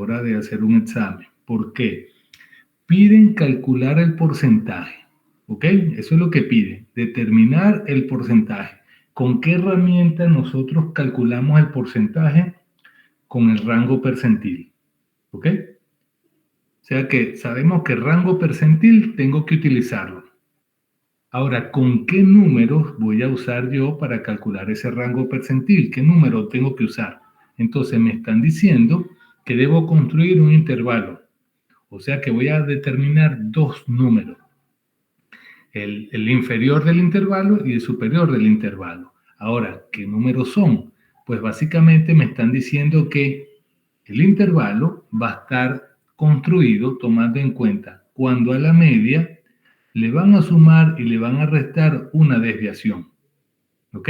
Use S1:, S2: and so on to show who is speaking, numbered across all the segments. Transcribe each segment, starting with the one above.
S1: hora de hacer un examen. ¿Por qué? Piden calcular el porcentaje, ¿ok? Eso es lo que piden, determinar el porcentaje. ¿Con qué herramienta nosotros calculamos el porcentaje? Con el rango percentil, ¿ok? O sea que sabemos que rango percentil tengo que utilizarlo. Ahora, ¿con qué números voy a usar yo para calcular ese rango percentil? ¿Qué número tengo que usar? Entonces me están diciendo que debo construir un intervalo. O sea que voy a determinar dos números. El inferior del intervalo y el superior del intervalo. Ahora, ¿qué números son? Pues básicamente me están diciendo que el intervalo va a estar construido tomando en cuenta cuando a la media le van a sumar y le van a restar una desviación. ¿Ok?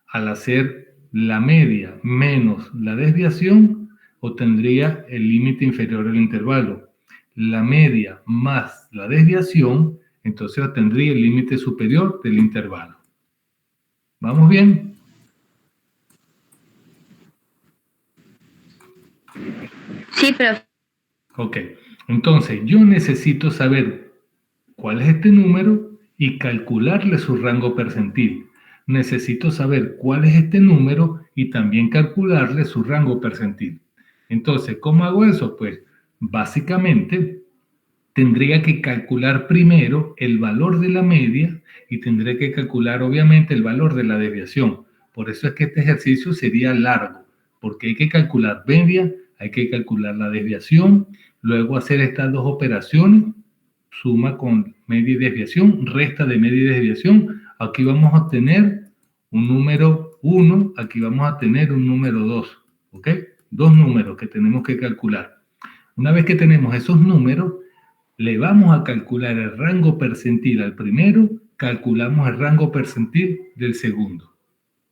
S1: Al hacer la media menos la desviación, obtendría el límite inferior del intervalo. La media más la desviación, entonces obtendría el límite superior del intervalo. ¿Vamos bien?
S2: Sí, profe.
S1: Ok. Entonces, yo necesito saber cuál es este número y calcularle su rango percentil. Necesito saber cuál es este número y también calcularle su rango percentil. Entonces, ¿cómo hago eso? Pues básicamente tendría que calcular primero el valor de la media y tendré que calcular obviamente el valor de la desviación. Por eso es que este ejercicio sería largo, porque hay que calcular media, hay que calcular la desviación, luego hacer estas dos operaciones, suma con media y desviación, resta de media y desviación. Aquí vamos a obtener un número 1, aquí vamos a tener un número 2, ¿ok? Dos números que tenemos que calcular. Una vez que tenemos esos números, le vamos a calcular el rango percentil al primero, calculamos el rango percentil del segundo.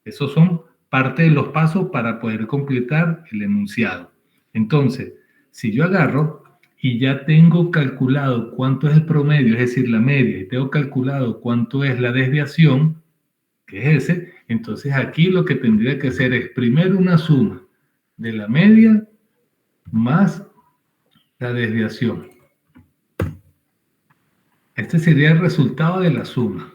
S1: Esos son parte de los pasos para poder completar el enunciado. Entonces, si yo agarro y ya tengo calculado cuánto es el promedio, es decir, la media, y tengo calculado cuánto es la desviación, que es ese, entonces aquí lo que tendría que hacer es primero una suma de la media más la desviación. Este sería el resultado de la suma.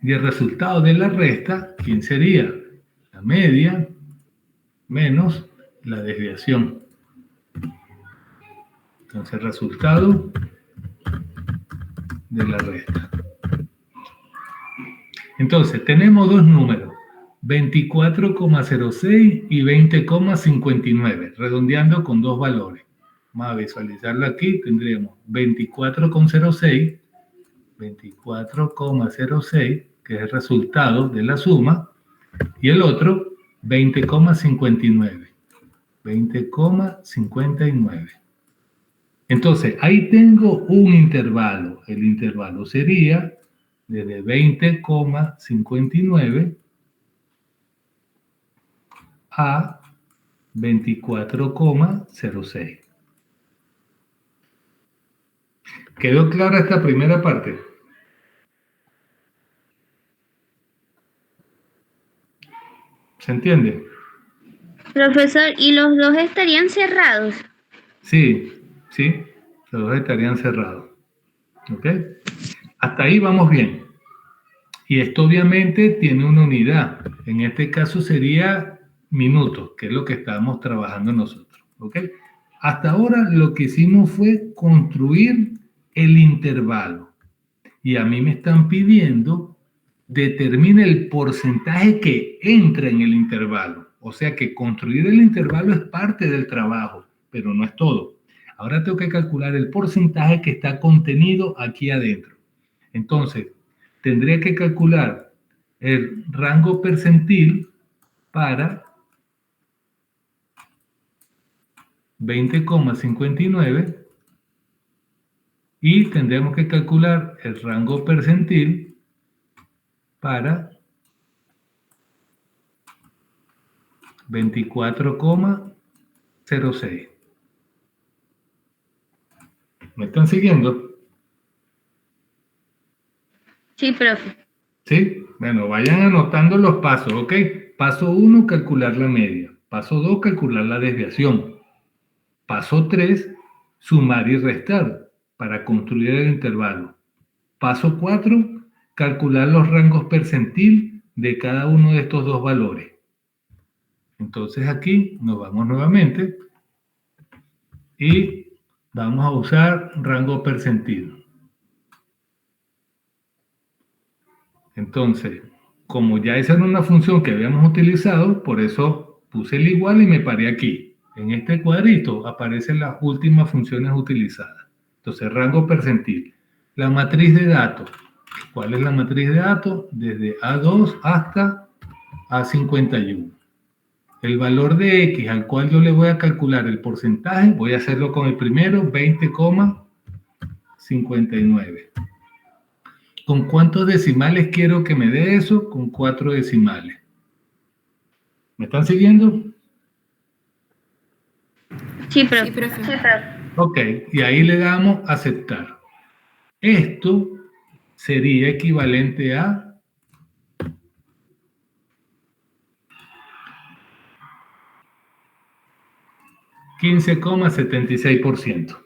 S1: Y el resultado de la resta, ¿quién sería? La media menos la desviación. Entonces, el resultado de la resta. Entonces, tenemos dos números, 24,06 y 20,59, redondeando con dos valores. Vamos a visualizarlo aquí, tendríamos 24,06, 24,06, que es el resultado de la suma, y el otro, 20,59. 20,59. Entonces, ahí tengo un intervalo. El intervalo sería desde 20,59 a 24,06. ¿Quedó clara esta primera parte? ¿Se entiende?
S2: Profesor, ¿y los dos estarían cerrados?
S1: Sí, sí, los dos estarían cerrados. ¿Ok? Hasta ahí vamos bien. Y esto obviamente tiene una unidad. En este caso sería minutos, que es lo que estábamos trabajando nosotros. ¿Ok? Hasta ahora lo que hicimos fue construir el intervalo. Y a mí me están pidiendo determine el porcentaje que entra en el intervalo. O sea que construir el intervalo es parte del trabajo, pero no es todo. Ahora tengo que calcular el porcentaje que está contenido aquí adentro. Entonces, tendría que calcular el rango percentil para 20,59 y tendremos que calcular el rango percentil para 24,06. ¿Me están siguiendo?
S2: Sí, profe.
S1: ¿Sí? Bueno, vayan anotando los pasos, ¿ok? Paso 1, calcular la media. Paso 2, calcular la desviación. Paso 3, sumar y restar para construir el intervalo. Paso 4, calcular los rangos percentil de cada uno de estos dos valores. Entonces aquí nos vamos nuevamente y vamos a usar rango percentil. Entonces, como ya esa era una función que habíamos utilizado, por eso puse el igual y me paré aquí. En este cuadrito aparecen las últimas funciones utilizadas. Entonces, rango percentil. La matriz de datos. ¿Cuál es la matriz de datos? Desde A2 hasta A51. El valor de X al cual yo le voy a calcular el porcentaje, voy a hacerlo con el primero, 20,59. ¿Con cuántos decimales quiero que me dé eso? Con 4 decimales. ¿Me están siguiendo?
S2: Sí, profe.
S3: Sí, profe.
S1: Ok, y ahí le damos aceptar. Esto sería equivalente a 15,76%.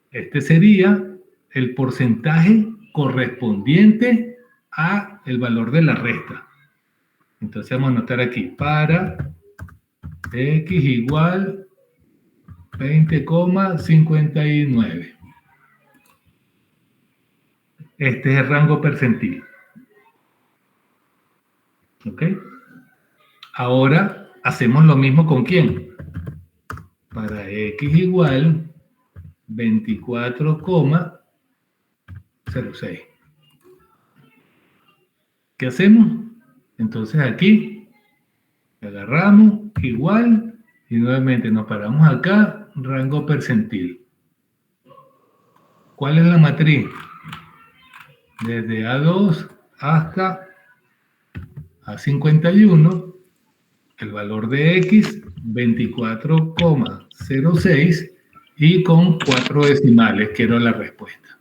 S1: Este sería el porcentaje correspondiente a el valor de la resta. Entonces vamos a anotar aquí, para X igual 20,59. Este es el rango percentil. ¿Ok? Ahora hacemos lo mismo con quién. Para X igual 24,06. ¿Qué hacemos? Entonces aquí agarramos igual y nuevamente nos paramos acá, rango percentil. ¿Cuál es la matriz? Desde A2 hasta A51, el valor de X 24,06 y con 4 decimales quiero la respuesta.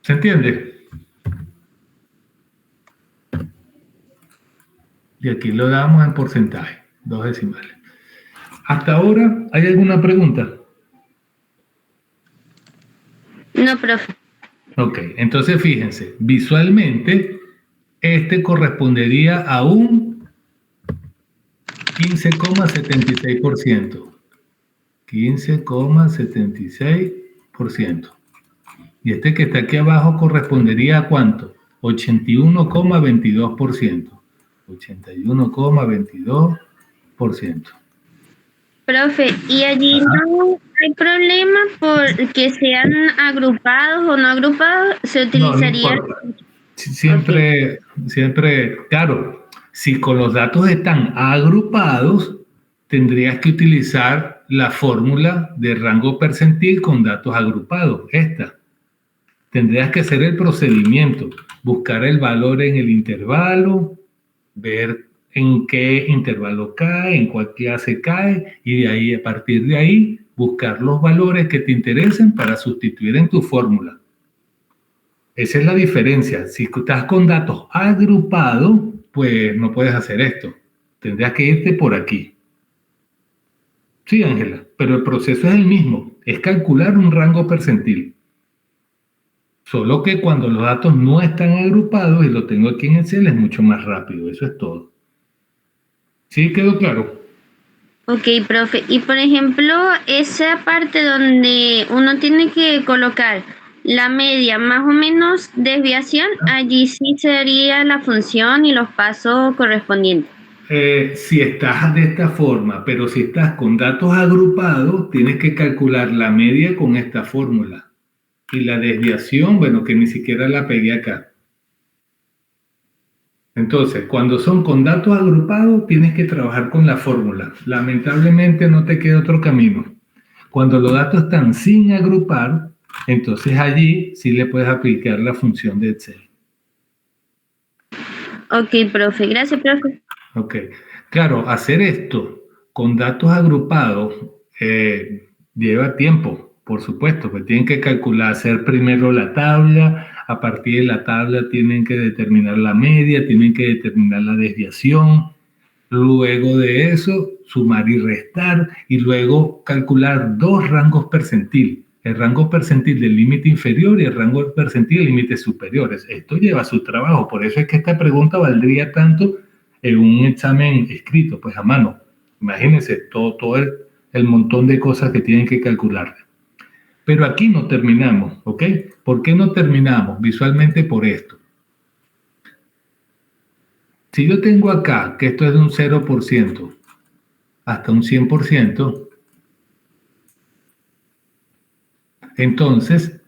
S1: ¿Se entiende? Y aquí lo damos en porcentaje, 2 decimales. ¿Hasta ahora hay alguna pregunta?
S2: No, profe.
S1: Ok, entonces fíjense, visualmente este correspondería a un 15,76%. 15,76%. Y este que está aquí abajo correspondería a ¿cuánto? 81,22%. 81,22%.
S2: Profe, ¿y allí no hay problema porque sean agrupados o no agrupados? ¿Se
S1: No, no
S2: utilizaría?
S1: importa. Siempre, claro, si con los datos están agrupados, tendrías que utilizar la fórmula de rango percentil con datos agrupados, esta. Tendrías que hacer el procedimiento, buscar el valor en el intervalo, ver en qué intervalo cae, en cuál clase cae, y de ahí, a partir de ahí, buscar los valores que te interesen para sustituir en tu fórmula. Esa es la diferencia. Si estás con datos agrupados, pues no puedes hacer esto. Tendrías que irte por aquí. Sí, Ángela, pero el proceso es el mismo. Es calcular un rango percentil. Solo que cuando los datos no están agrupados y lo tengo aquí en Excel es mucho más rápido. Eso es todo. ¿Sí quedó claro?
S2: Ok, profe. Y por ejemplo, esa parte donde uno tiene que colocar la media, más o menos desviación, allí sí sería la función y los pasos correspondientes.
S1: Si estás de esta forma, pero si estás con datos agrupados, tienes que calcular la media con esta fórmula. Y la desviación, bueno, que ni siquiera la pegué acá. Entonces, cuando son con datos agrupados, tienes que trabajar con la fórmula. Lamentablemente no te queda otro camino. Cuando los datos están sin agrupar, entonces allí sí le puedes aplicar la función de Excel.
S2: Ok, profe. Gracias, profe.
S1: Ok. Claro, hacer esto con datos agrupados lleva tiempo, Por supuesto, pues tienen que calcular, hacer primero la tabla, a partir de la tabla tienen que determinar la media, tienen que determinar la desviación, luego de eso sumar y restar, y luego calcular dos rangos percentil, el rango percentil del límite inferior y el rango percentil del límite superior. Esto lleva su trabajo, por eso es que esta pregunta valdría tanto en un examen escrito, pues a mano. Imagínense todo el montón de cosas que tienen que calcular. Pero aquí no terminamos, ¿ok? ¿Por qué no terminamos? Visualmente por esto. Si yo tengo acá que esto es de un 0% hasta un 100%, entonces,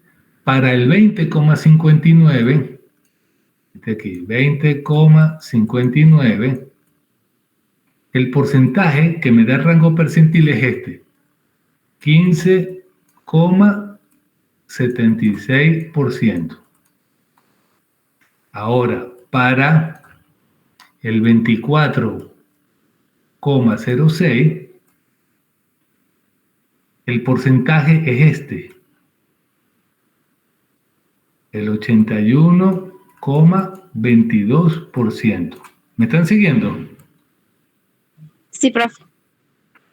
S1: para el 20,59, aquí, 20,59, el porcentaje que me da el rango percentil es este, 15,76%. Ahora, para el 24,06, el porcentaje es este, el 81,22%. ¿Me están siguiendo?
S2: Sí, profe.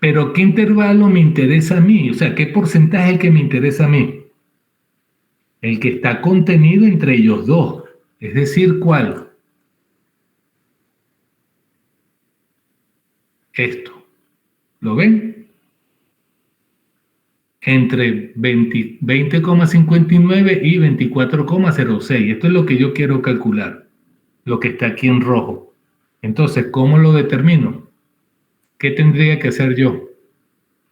S1: Pero ¿qué intervalo me interesa a mí? O sea, ¿qué porcentaje es el que me interesa a mí? El que está contenido entre ellos dos. Es decir, ¿cuál? Esto. ¿Lo ven? Entre 20,59 y 24,06. Esto es lo que yo quiero calcular. Lo que está aquí en rojo. Entonces, ¿cómo lo determino? ¿Qué tendría que hacer yo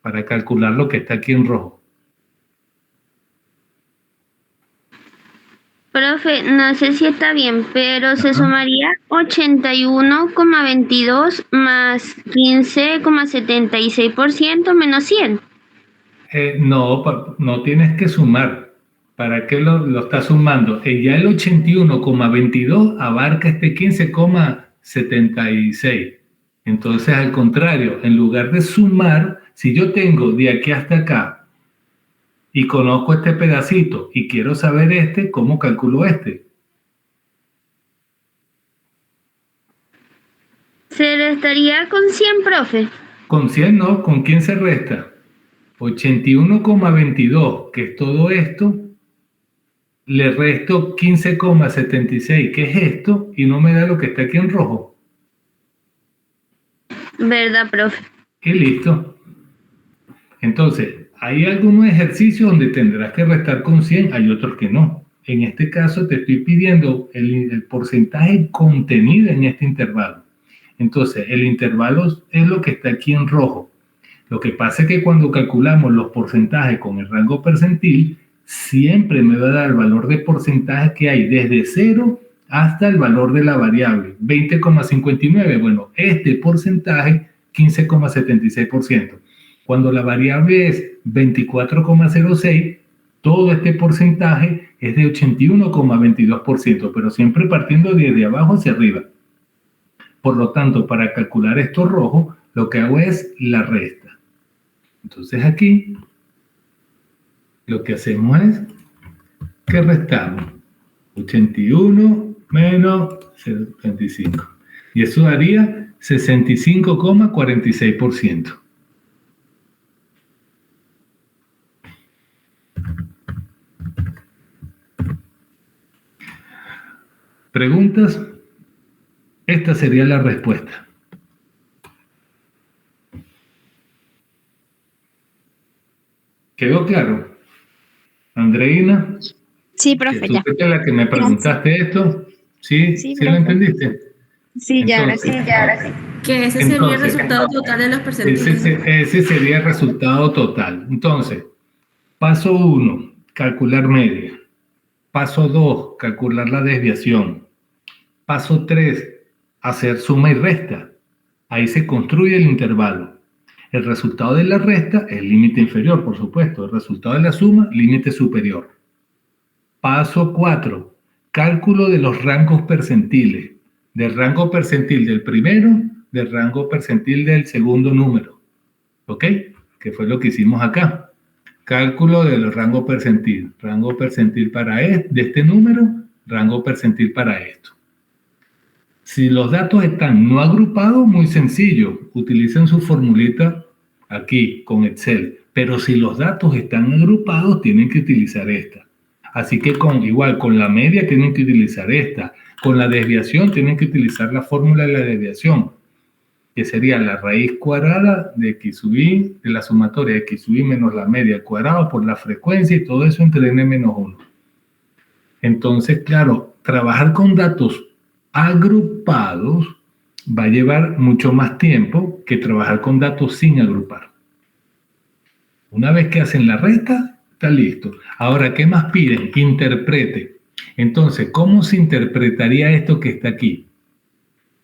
S1: para calcular lo que está aquí en rojo?
S2: Profe, no sé si está bien, pero se sumaría 81,22 más 15,76% menos 100.
S1: No tienes que sumar. ¿Para qué lo estás sumando? Ya el 81,22 abarca este 15,76. Entonces, al contrario, en lugar de sumar, si yo tengo de aquí hasta acá y conozco este pedacito y quiero saber este, ¿cómo calculo este?
S2: Se restaría con 100, profe.
S1: Con 100 no, ¿con quién se resta? 81,22, que es todo esto, le resto 15,76, que es esto, y no me da lo que está aquí en rojo.
S2: ¿Verdad, profe?
S1: Y listo. Entonces, hay algunos ejercicios donde tendrás que restar con 100, hay otros que no. En este caso te estoy pidiendo el porcentaje contenido en este intervalo. Entonces, el intervalo es lo que está aquí en rojo. Lo que pasa es que cuando calculamos los porcentajes con el rango percentil, siempre me va a dar el valor de porcentaje que hay desde 0 hasta el valor de la variable, 20,59. Bueno, este porcentaje, 15,76%. Cuando la variable es 24,06, todo este porcentaje es de 81,22%, pero siempre partiendo desde abajo hacia arriba. Por lo tanto, para calcular esto rojo, lo que hago es la resta. Entonces aquí lo que hacemos es que restamos 81 menos 75. Y eso daría 65,46%. ¿Preguntas? Esta sería la respuesta. ¿Quedó claro? Andreina.
S2: Sí, profe, ya.
S1: ¿Tú fuiste la que me preguntaste esto? ¿Sí?
S2: Sí,
S1: ¿Sí lo
S2: profe.
S1: entendiste?
S2: Sí, ya, ahora sí.
S3: Que ese sería el resultado total de los percentiles.
S1: Ese sería el resultado total. Entonces, paso 1, calcular media. Paso 2, calcular la desviación. Paso 3, hacer suma y resta. Ahí se construye el intervalo. El resultado de la resta es el límite inferior, por supuesto. El resultado de la suma, límite superior. Paso 4, cálculo de los rangos percentiles. Del rango percentil del primero, del rango percentil del segundo número. ¿Ok? Que fue lo que hicimos acá. Cálculo del rango percentil. Rango percentil para de este número, rango percentil para esto. Si los datos están no agrupados, muy sencillo. Utilicen su formulita aquí con Excel. Pero si los datos están agrupados, tienen que utilizar esta. Así que igual con la media tienen que utilizar esta. Con la desviación tienen que utilizar la fórmula de la desviación, que sería la raíz cuadrada de x sub y, de la sumatoria de x sub y menos la media cuadrada por la frecuencia y todo eso entre n menos 1. Entonces, claro, trabajar con datos agrupados va a llevar mucho más tiempo que trabajar con datos sin agrupar. Una vez que hacen la resta, está listo. Ahora, ¿qué más piden? Interprete. Entonces, ¿cómo se interpretaría esto que está aquí?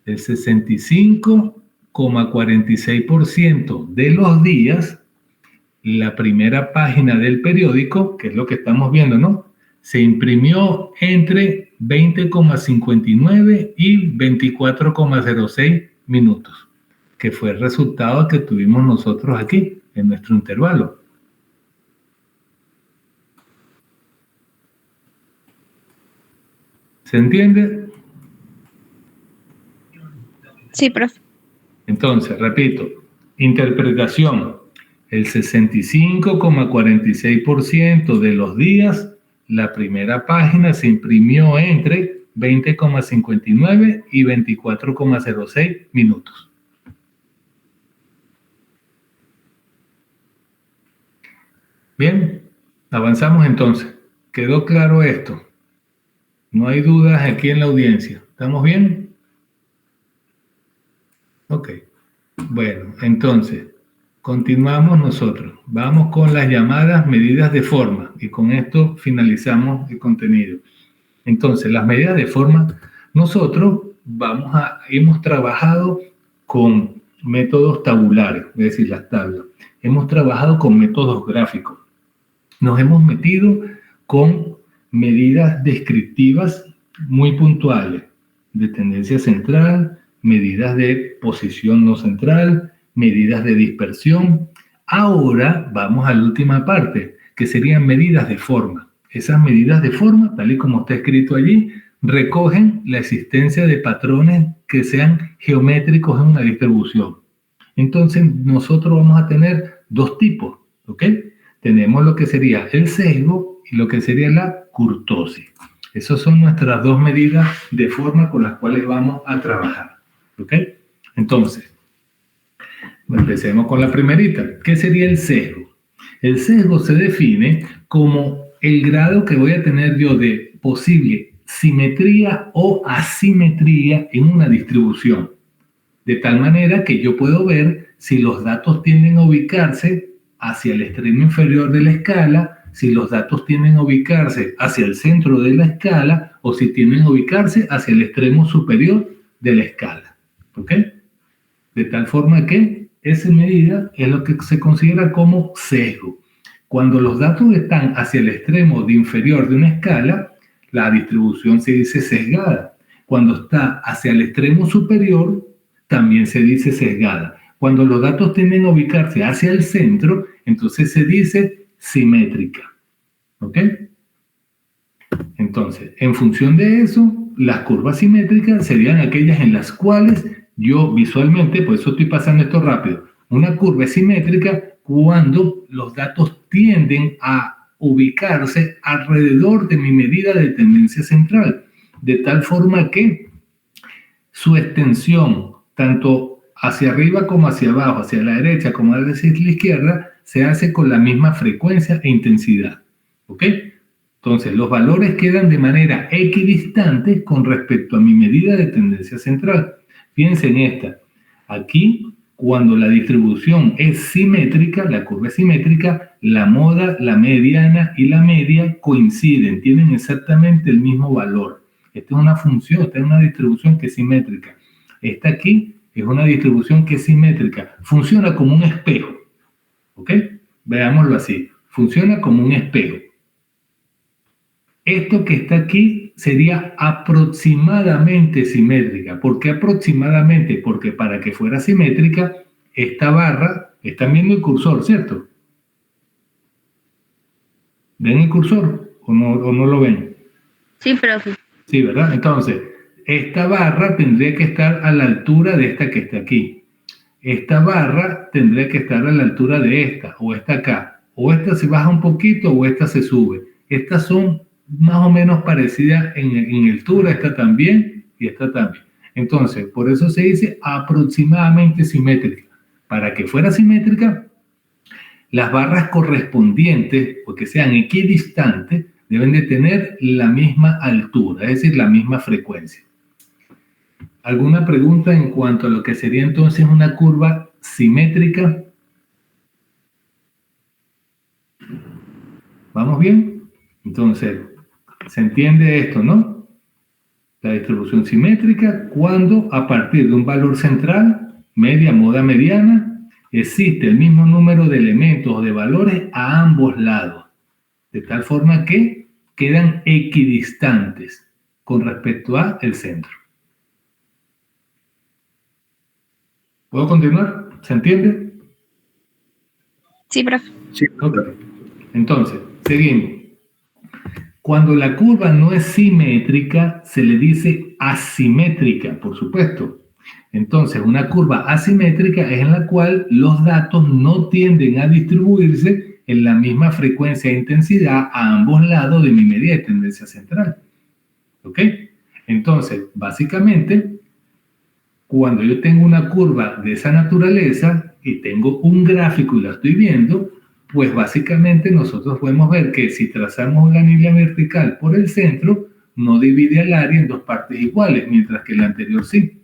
S1: El 65,46% de los días, la primera página del periódico, que es lo que estamos viendo, ¿no? Se imprimió entre 20,59 y 24,06 minutos, que fue el resultado que tuvimos nosotros aquí, en nuestro intervalo. ¿Se entiende?
S2: Sí, profe.
S1: Entonces, repito, interpretación. El 65,46% de los días, la primera página se imprimió entre 20,59 y 24,06 minutos. Bien, avanzamos entonces. ¿Quedó claro esto? No hay dudas aquí en la audiencia. ¿Estamos bien? Ok. Bueno, entonces, continuamos nosotros. Vamos con las llamadas medidas de forma y con esto finalizamos el contenido. Entonces, las medidas de forma, nosotros hemos trabajado con métodos tabulares, es decir, las tablas. Hemos trabajado con métodos gráficos. Nos hemos metido con medidas descriptivas muy puntuales, de tendencia central, medidas de posición no central, medidas de dispersión. Ahora vamos a la última parte, que serían medidas de forma. Esas medidas de forma, tal y como está escrito allí, recogen la existencia de patrones que sean geométricos en una distribución. Entonces, nosotros vamos a tener dos tipos, ¿ok? Tenemos lo que sería el sesgo y lo que sería la kurtosis. Esas son nuestras dos medidas de forma con las cuales vamos a trabajar, ¿ok? Entonces, empecemos con la primerita. ¿Qué sería el sesgo? El sesgo se define como el grado que voy a tener yo de posible simetría o asimetría en una distribución. De tal manera que yo puedo ver si los datos tienden a ubicarse hacia el extremo inferior de la escala, si los datos tienden a ubicarse hacia el centro de la escala o si tienden a ubicarse hacia el extremo superior de la escala. ¿Ok? De tal forma que esa medida es lo que se considera como sesgo. Cuando los datos están hacia el extremo inferior de una escala, la distribución se dice sesgada. Cuando está hacia el extremo superior, también se dice sesgada. Cuando los datos tienden a ubicarse hacia el centro, entonces se dice simétrica. ¿Ok? Entonces, en función de eso, las curvas simétricas serían aquellas en las cuales yo visualmente, por eso estoy pasando esto rápido, una curva es simétrica cuando los datos tienden a ubicarse alrededor de mi medida de tendencia central, de tal forma que su extensión, tanto hacia arriba como hacia abajo, hacia la derecha como hacia la izquierda, se hace con la misma frecuencia e intensidad. ¿Ok? Entonces, los valores quedan de manera equidistante con respecto a mi medida de tendencia central. Fíjense en esta. Aquí, cuando la distribución es simétrica, la curva es simétrica, la moda, la mediana y la media coinciden, tienen exactamente el mismo valor. Esta es una función, esta es una distribución que es simétrica. Esta aquí es una distribución que es simétrica. Funciona como un espejo. ¿Ok? Veámoslo así. Funciona como un espejo. Esto que está aquí sería aproximadamente simétrica. ¿Por qué aproximadamente? Porque para que fuera simétrica, esta barra, están viendo el cursor, ¿cierto? ¿Ven el cursor o no lo ven?
S2: Sí, profe.
S1: Sí, ¿verdad? Entonces, esta barra tendría que estar a la altura de esta que está aquí. Esta barra tendría que estar a la altura de esta, o esta acá. O esta se baja un poquito, o esta se sube. Estas son más o menos parecidas en altura, esta también, y esta también. Entonces, por eso se dice aproximadamente simétrica. Para que fuera simétrica, las barras correspondientes, porque sean equidistantes, deben de tener la misma altura, es decir, la misma frecuencia. ¿Alguna pregunta en cuanto a lo que sería entonces una curva simétrica? ¿Vamos bien? Entonces, se entiende esto, ¿no? La distribución simétrica cuando a partir de un valor central, media, moda, mediana, existe el mismo número de elementos o de valores a ambos lados, de tal forma que quedan equidistantes con respecto a el centro. ¿Puedo continuar? ¿Se entiende?
S2: Sí, profe.
S1: Sí, ok. Entonces, seguimos. Cuando la curva no es simétrica, se le dice asimétrica, por supuesto. Entonces, una curva asimétrica es en la cual los datos no tienden a distribuirse en la misma frecuencia e intensidad a ambos lados de mi media de tendencia central. ¿Ok? Entonces, básicamente, cuando yo tengo una curva de esa naturaleza y tengo un gráfico y la estoy viendo, pues básicamente nosotros podemos ver que si trazamos una línea vertical por el centro, no divide al área en dos partes iguales, mientras que la anterior sí.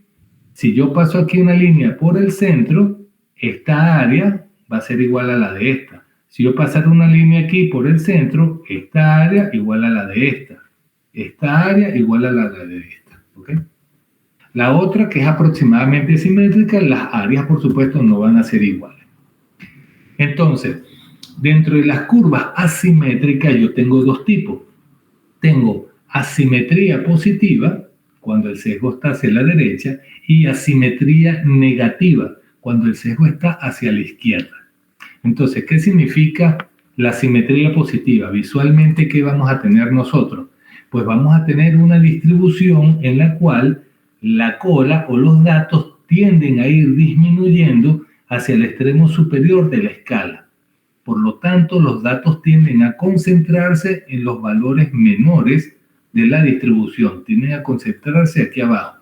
S1: Si yo paso aquí una línea por el centro, esta área va a ser igual a la de esta. Si yo pasara una línea aquí por el centro, esta área igual a la de esta. Esta área igual a la de esta. ¿Ok? La otra, que es aproximadamente simétrica, las áreas, por supuesto, no van a ser iguales. Entonces, dentro de las curvas asimétricas yo tengo dos tipos. Tengo asimetría positiva, cuando el sesgo está hacia la derecha, y asimetría negativa, cuando el sesgo está hacia la izquierda. Entonces, ¿qué significa la simetría positiva? Visualmente, ¿qué vamos a tener nosotros? Pues vamos a tener una distribución en la cual la cola o los datos tienden a ir disminuyendo hacia el extremo superior de la escala. Por lo tanto, los datos tienden a concentrarse en los valores menores de la distribución. Tienden a concentrarse aquí abajo.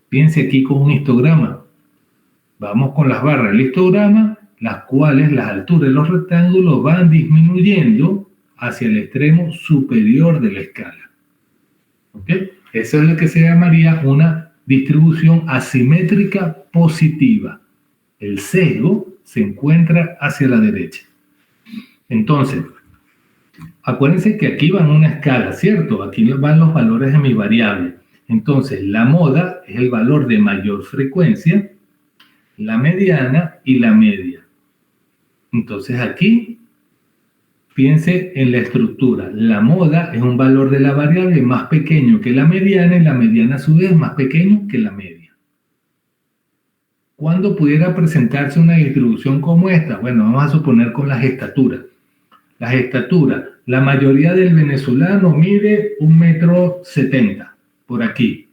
S1: Piense aquí con un histograma. Vamos con las barras del histograma, las cuales las alturas de los rectángulos van disminuyendo hacia el extremo superior de la escala. ¿Ok? Eso es lo que se llamaría una distribución asimétrica positiva. El sesgo se encuentra hacia la derecha. Entonces, acuérdense que aquí van una escala, ¿cierto? Aquí van los valores de mi variable. Entonces, la moda es el valor de mayor frecuencia, la mediana y la media. Entonces, aquí, piense en la estructura. La moda es un valor de la variable más pequeño que la mediana y la mediana a su vez más pequeño que la media. ¿Cuándo pudiera presentarse una distribución como esta? Bueno, vamos a suponer con las estaturas. Las estaturas, la mayoría del venezolano mide 1,70 m, por aquí.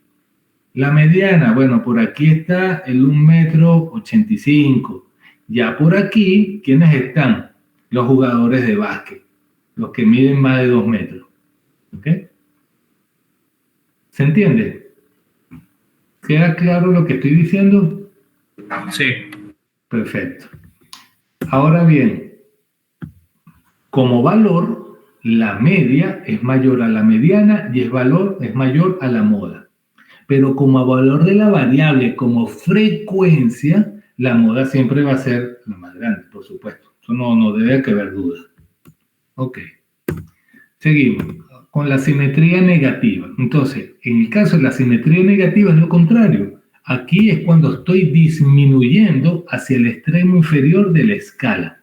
S1: La mediana, bueno, por aquí está el 1,85 m. Ya por aquí, ¿quiénes están? Los jugadores de básquet, los que miden más de 2 metros. ¿Ok? ¿Se entiende? ¿Queda claro lo que estoy diciendo?
S4: Sí.
S1: Perfecto. Ahora bien, como valor, la media es mayor a la mediana y es mayor a la moda. Pero como valor de la variable, como frecuencia, la moda siempre va a ser la más grande, por supuesto. Eso no debe haber duda. Ok. Seguimos con la simetría negativa. Entonces, en el caso de la simetría negativa es lo contrario. Aquí es cuando estoy disminuyendo hacia el extremo inferior de la escala.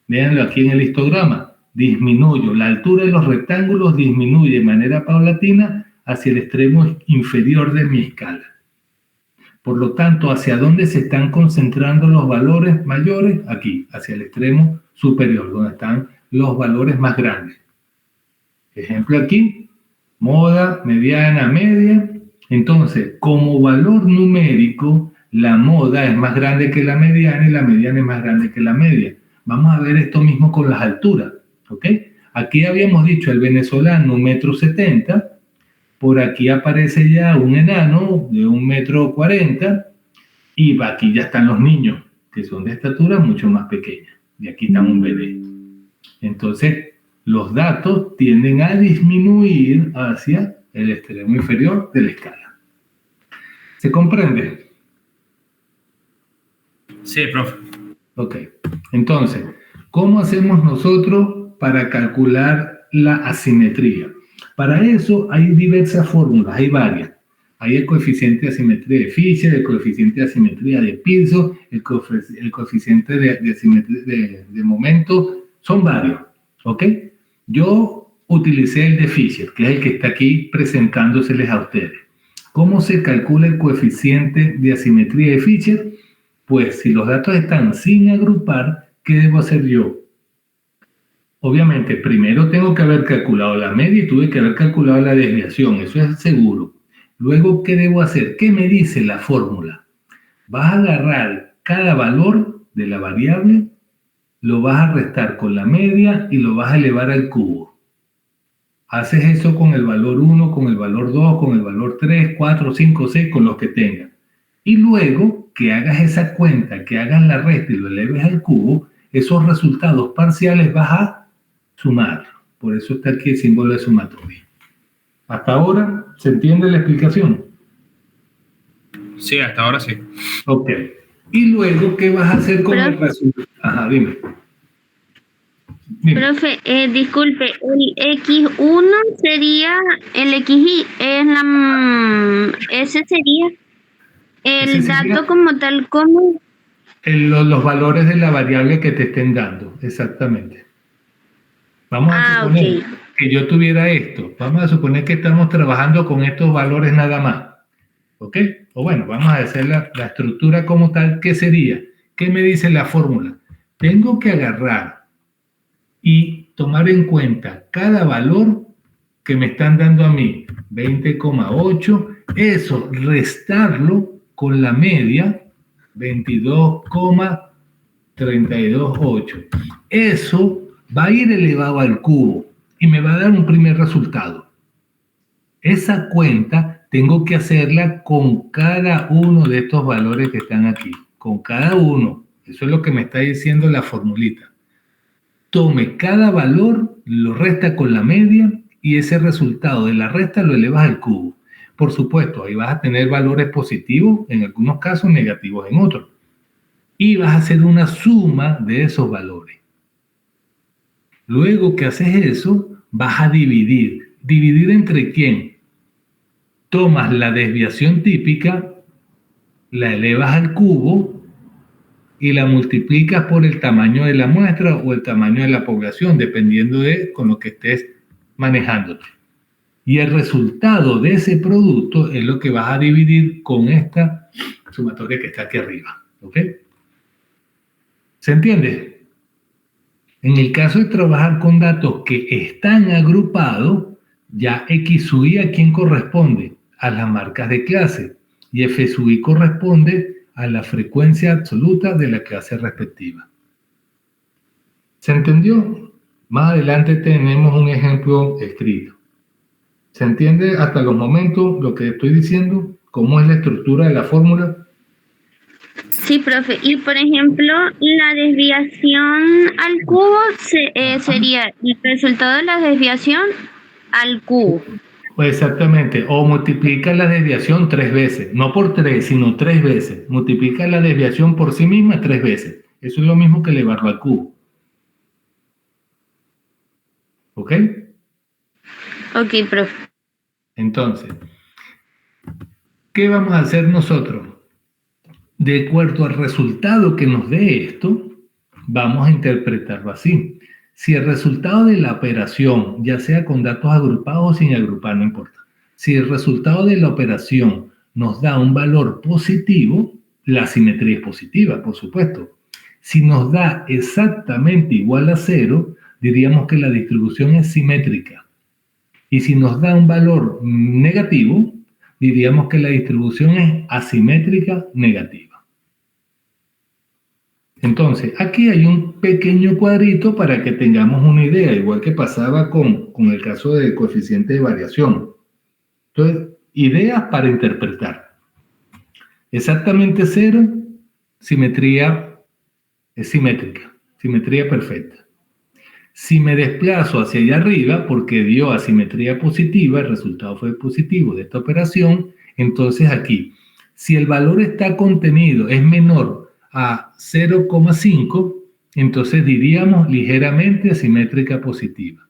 S1: Véanlo aquí en el histograma. Disminuyo. La altura de los rectángulos disminuye de manera paulatina hacia el extremo inferior de mi escala. Por lo tanto, ¿hacia dónde se están concentrando los valores mayores? Aquí, hacia el extremo superior, donde están los valores más grandes. Ejemplo aquí, moda, mediana, media. Entonces, como valor numérico, la moda es más grande que la mediana y la mediana es más grande que la media. Vamos a ver esto mismo con las alturas, ¿ok? Aquí habíamos dicho el venezolano 1,70 m, por aquí aparece ya un enano de 1,40 m y aquí ya están los niños, que son de estatura mucho más pequeña. Y aquí está un bebé. Entonces, los datos tienden a disminuir hacia el extremo inferior de la escala. ¿Se comprende?
S4: Sí, profe.
S1: Ok. Entonces, ¿cómo hacemos nosotros para calcular la asimetría? Para eso hay diversas fórmulas, hay varias. Hay el coeficiente de asimetría de Fisher, el coeficiente de asimetría de Pearson, el coeficiente de asimetría de momento, son varios, ¿ok? Yo utilicé el de Fisher, que es el que está aquí presentándoseles a ustedes. ¿Cómo se calcula el coeficiente de asimetría de Fisher? Pues si los datos están sin agrupar, ¿qué debo hacer yo? Obviamente, primero tengo que haber calculado la media y tuve que haber calculado la desviación, eso es seguro. Luego, ¿qué debo hacer? ¿Qué me dice la fórmula? Vas a agarrar cada valor de la variable, lo vas a restar con la media y lo vas a elevar al cubo. Haces eso con el valor 1, con el valor 2, con el valor 3, 4, 5, 6, con los que tengas. Y luego que hagas esa cuenta, que hagas la resta y lo eleves al cubo, esos resultados parciales vas a sumar. Por eso está aquí el símbolo de sumatoria. ¿Hasta ahora se entiende la explicación?
S4: Sí, hasta ahora sí.
S1: Ok. Y luego, ¿qué vas a hacer con el resultado? Ajá, dime.
S2: Profe, disculpe, el X1 sería el XY, ese sería el dato como tal como...
S1: Los valores de la variable que te estén dando, exactamente. Vamos a suponer que yo tuviera esto. Vamos a suponer que estamos trabajando con estos valores nada más. ¿Ok? O bueno, vamos a hacer la estructura como tal. ¿Qué sería? ¿Qué me dice la fórmula? Tengo que agarrar y tomar en cuenta cada valor que me están dando a mí, 20,8, eso, restarlo con la media, 22,328. Eso va a ir elevado al cubo y me va a dar un primer resultado. Esa cuenta tengo que hacerla con cada uno de estos valores que están aquí, con cada uno. Eso es lo que me está diciendo la formulita. Tome cada valor, lo resta con la media y ese resultado de la resta lo elevas al cubo. Por supuesto, ahí vas a tener valores positivos en algunos casos, negativos en otros. Y vas a hacer una suma de esos valores. Luego que haces eso, vas a dividir. ¿Dividir entre quién? Tomas la desviación típica, la elevas al cubo y la multiplicas por el tamaño de la muestra o el tamaño de la población, dependiendo de con lo que estés manejándote. Y el resultado de ese producto es lo que vas a dividir con esta sumatoria que está aquí arriba. ¿Ok? ¿Se entiende? En el caso de trabajar con datos que están agrupados, ya X sub I a quién corresponde, a las marcas de clase, y F sub I corresponde a la frecuencia absoluta de la clase respectiva. ¿Se entendió? Más adelante tenemos un ejemplo escrito. ¿Se entiende hasta los momentos lo que estoy diciendo? ¿Cómo es la estructura de la fórmula?
S2: Sí, profe. Y por ejemplo, la desviación al cubo sería el resultado de la desviación al cubo.
S1: Pues exactamente, o multiplica la desviación 3 veces, no por 3, sino 3 veces. Multiplica la desviación por sí misma 3 veces. Eso es lo mismo que elevarlo al cubo. ¿Ok?
S2: Ok, profe.
S1: Entonces, ¿qué vamos a hacer nosotros? De acuerdo al resultado que nos dé esto, vamos a interpretarlo así. Si el resultado de la operación, ya sea con datos agrupados o sin agrupar, no importa. Si el resultado de la operación nos da un valor positivo, la simetría es positiva, por supuesto. Si nos da exactamente igual a 0, diríamos que la distribución es simétrica. Y si nos da un valor negativo, diríamos que la distribución es asimétrica negativa. Entonces, aquí hay un pequeño cuadrito para que tengamos una idea, igual que pasaba con el caso del coeficiente de variación. Entonces, ideas para interpretar. Exactamente 0, simetría es simétrica, simetría perfecta. Si me desplazo hacia allá arriba, porque dio asimetría positiva, el resultado fue positivo de esta operación, entonces aquí, si el valor está contenido, es menor a 0,5, entonces diríamos ligeramente asimétrica positiva.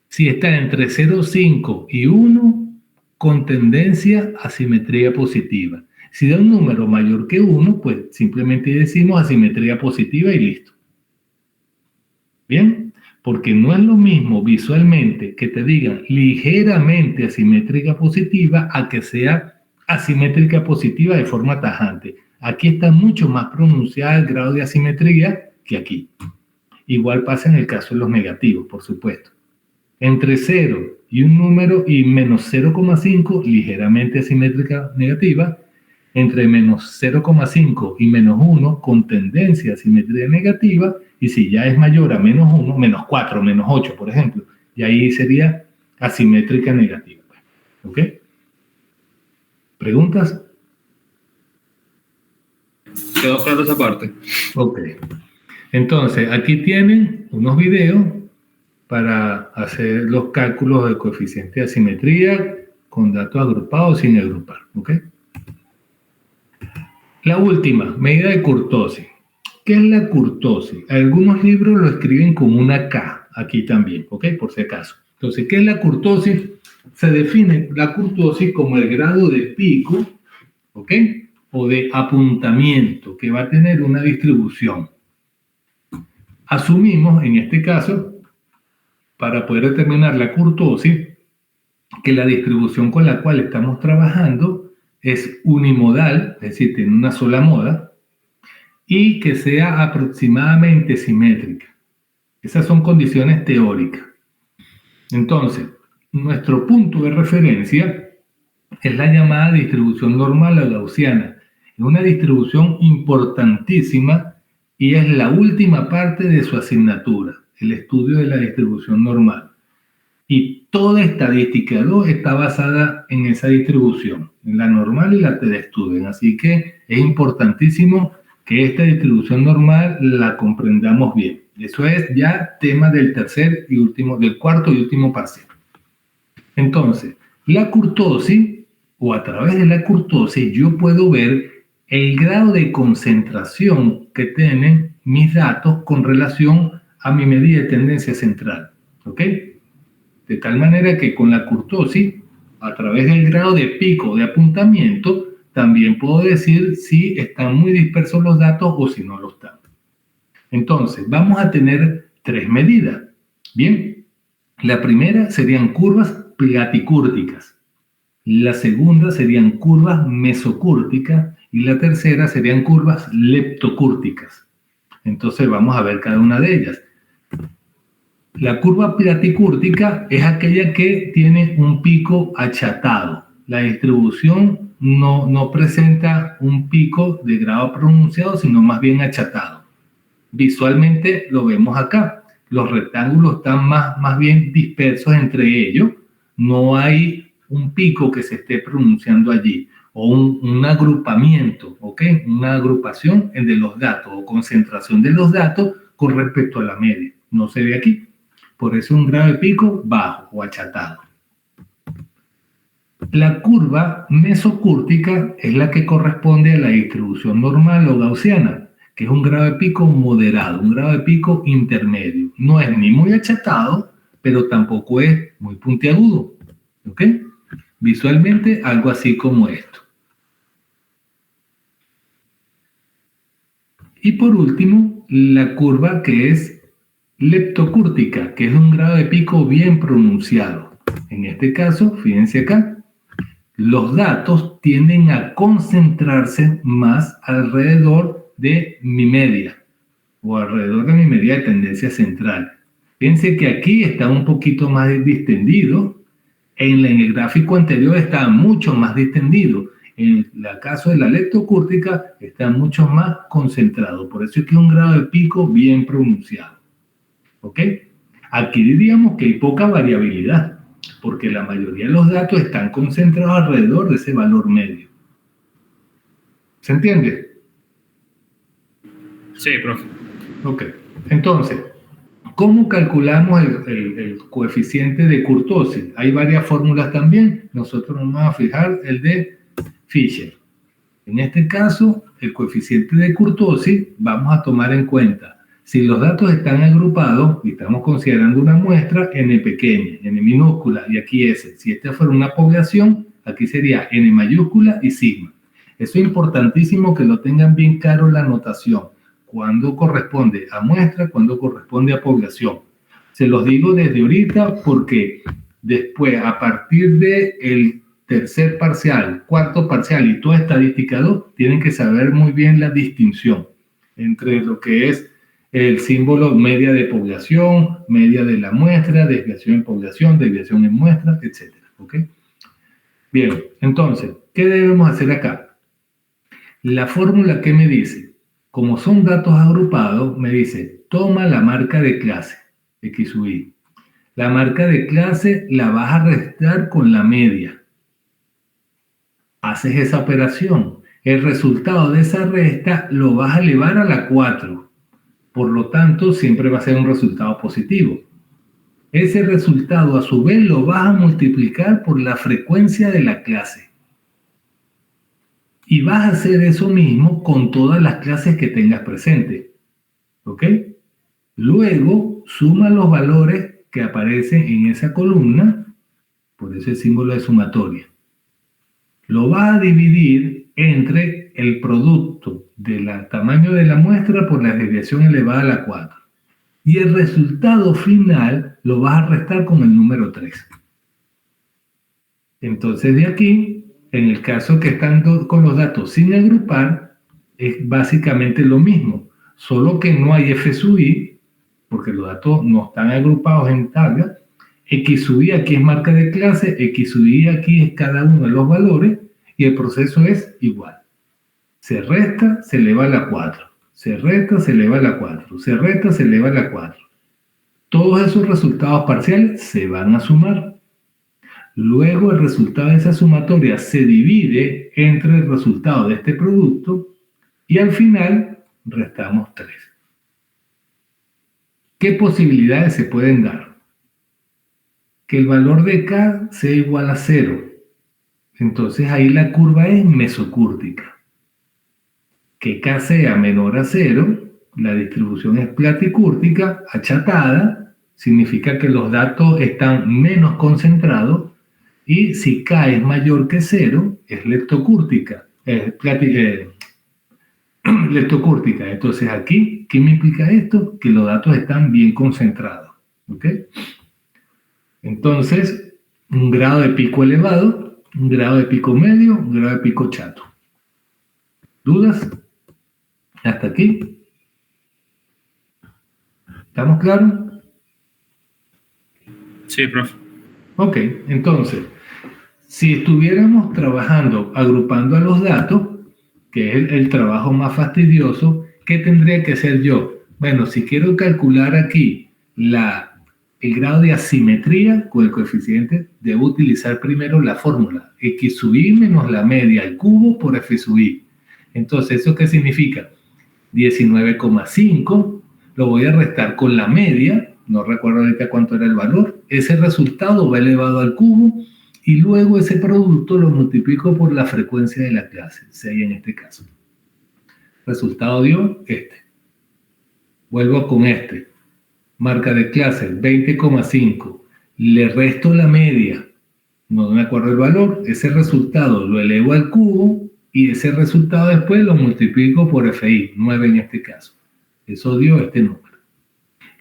S1: Si está entre 0,5 y 1, con tendencia a simetría positiva. Si da un número mayor que 1, pues simplemente decimos asimetría positiva y listo. ¿Bien? Porque no es lo mismo visualmente que te digan ligeramente asimétrica positiva a que sea asimétrica positiva de forma tajante. Aquí está mucho más pronunciado el grado de asimetría que aquí. Igual pasa en el caso de los negativos, por supuesto. Entre 0 y un número y menos 0,5, ligeramente asimétrica negativa. Entre menos 0,5 y menos 1, con tendencia a simetría negativa. Y si ya es mayor a menos 1, menos 4, menos 8, por ejemplo, y ahí sería asimétrica negativa. ¿Ok? ¿Preguntas?
S4: Quedó claro esa parte.
S1: Ok. Entonces, aquí tienen unos videos para hacer los cálculos del coeficiente de asimetría con datos agrupados sin agrupar. ¿Ok? La última, medida de kurtosis. ¿Qué es la kurtosis? Algunos libros lo escriben con una K, aquí también, ¿ok? Por si acaso. Entonces, ¿qué es la kurtosis? Se define la kurtosis como el grado de pico, ¿ok? O de apuntamiento que va a tener una distribución. Asumimos, en este caso, para poder determinar la kurtosis, que la distribución con la cual estamos trabajando es unimodal, es decir, tiene una sola moda, y que sea aproximadamente simétrica. Esas son condiciones teóricas. Entonces, nuestro punto de referencia es la llamada distribución normal o gaussiana. Es una distribución importantísima y es la última parte de su asignatura, el estudio de la distribución normal. Y toda estadística 2 está basada en esa distribución, en la normal y la t-student. Así que es importantísimo que esta distribución normal la comprendamos bien. Eso es ya tema del cuarto y último parcial. Entonces, la kurtosis, o a través de la kurtosis, yo puedo ver el grado de concentración que tienen mis datos con relación a mi medida de tendencia central. ¿Ok? De tal manera que con la kurtosis, a través del grado de pico de apuntamiento, también puedo decir si están muy dispersos los datos o si no lo están. Entonces, vamos a tener 3 medidas. Bien, la primera serían curvas platicúrticas. La segunda serían curvas mesocúrticas y la tercera serían curvas leptocúrticas. Entonces, vamos a ver cada una de ellas. La curva platicúrtica es aquella que tiene un pico achatado. La distribución no presenta un pico de grado pronunciado, sino más bien achatado. Visualmente lo vemos acá. Los rectángulos están más bien dispersos entre ellos. No hay un pico que se esté pronunciando allí, o un agrupamiento, ¿ok? Una agrupación de los datos o concentración de los datos con respecto a la media. No se ve aquí. Por eso un grado de pico bajo o achatado. La curva mesocúrtica es la que corresponde a la distribución normal o gaussiana, que es un grado de pico moderado, un grado de pico intermedio. No es ni muy achatado, pero tampoco es muy puntiagudo. ¿Ok? Visualmente, algo así como esto. Y por último, la curva que es leptocúrtica, que es un grado de pico bien pronunciado. En este caso, fíjense acá, los datos tienden a concentrarse más alrededor de mi media o alrededor de mi media de tendencia central. Fíjense que aquí está un poquito más distendido En el gráfico anterior está mucho más distendido. En el caso de la leptocúrtica está mucho más concentrado. Por eso es que un grado de pico bien pronunciado. ¿Ok? Aquí diríamos que hay poca variabilidad, porque la mayoría de los datos están concentrados alrededor de ese valor medio. ¿Se entiende?
S4: Sí, profe.
S1: Ok. Entonces, ¿cómo calculamos el coeficiente de Kurtosis? Hay varias fórmulas también. Nosotros nos vamos a fijar el de Fisher. En este caso, el coeficiente de Kurtosis vamos a tomar en cuenta si los datos están agrupados y estamos considerando una muestra n pequeña, n minúscula y aquí s. Si esta fuera una población, aquí sería n mayúscula y sigma. Eso es importantísimo que lo tengan bien claro la notación. Cuándo corresponde a muestra, cuándo corresponde a población. Se los digo desde ahorita porque después, a partir del tercer parcial, cuarto parcial y toda estadística 2, tienen que saber muy bien la distinción entre lo que es el símbolo media de población, media de la muestra, desviación en población, desviación en muestra, etc. ¿Ok? Bien, entonces, ¿qué debemos hacer acá? La fórmula que me dice, como son datos agrupados, me dice, toma la marca de clase, X sub I. La marca de clase la vas a restar con la media. Haces esa operación. El resultado de esa resta lo vas a elevar a la 4. Por lo tanto, siempre va a ser un resultado positivo. Ese resultado, a su vez, lo vas a multiplicar por la frecuencia de la clase. Y vas a hacer eso mismo con todas las clases que tengas presentes. ¿Ok? Luego, suma los valores que aparecen en esa columna, por ese símbolo de sumatoria. Lo vas a dividir entre el producto del tamaño de la muestra por la desviación elevada a la 4. Y el resultado final lo vas a restar con el número 3. Entonces, de aquí, en el caso que están con los datos sin agrupar, es básicamente lo mismo, solo que no hay F sub I, porque los datos no están agrupados en tabla. X sub I aquí es marca de clase, X sub I aquí es cada uno de los valores, y el proceso es igual. Se resta, se eleva a la 4. Se resta, se eleva a la 4. Se resta, se eleva a la 4. Todos esos resultados parciales se van a sumar. Luego el resultado de esa sumatoria se divide entre el resultado de este producto y al final restamos 3. ¿Qué posibilidades se pueden dar? Que el valor de K sea igual a 0. Entonces ahí la curva es mesocúrtica. Que K sea menor a 0, la distribución es platicúrtica, achatada, significa que los datos están menos concentrados, y si K es mayor que 0, es leptocúrtica. Leptocúrtica. Entonces aquí, ¿qué me implica esto? Que los datos están bien concentrados. ¿Ok? Entonces, un grado de pico elevado, un grado de pico medio, un grado de pico chato. ¿Dudas? ¿Hasta aquí? ¿Estamos claros?
S4: Sí, profe.
S1: Ok, entonces, si estuviéramos trabajando agrupando a los datos, que es el trabajo más fastidioso, ¿qué tendría que hacer yo? Bueno, si quiero calcular aquí el grado de asimetría con el coeficiente, debo utilizar primero la fórmula X sub I menos la media al cubo por F sub I. Entonces, ¿eso qué significa? 19,5 lo voy a restar con la media, no recuerdo ahorita cuánto era el valor, ese resultado va elevado al cubo y luego ese producto lo multiplico por la frecuencia de la clase, 6 en este caso. Resultado dio este. Vuelvo con este. Marca de clase 20,5. Le resto la media, no me acuerdo el valor, ese resultado lo elevo al cubo y ese resultado después lo multiplico por FI, 9 en este caso. Eso dio este número.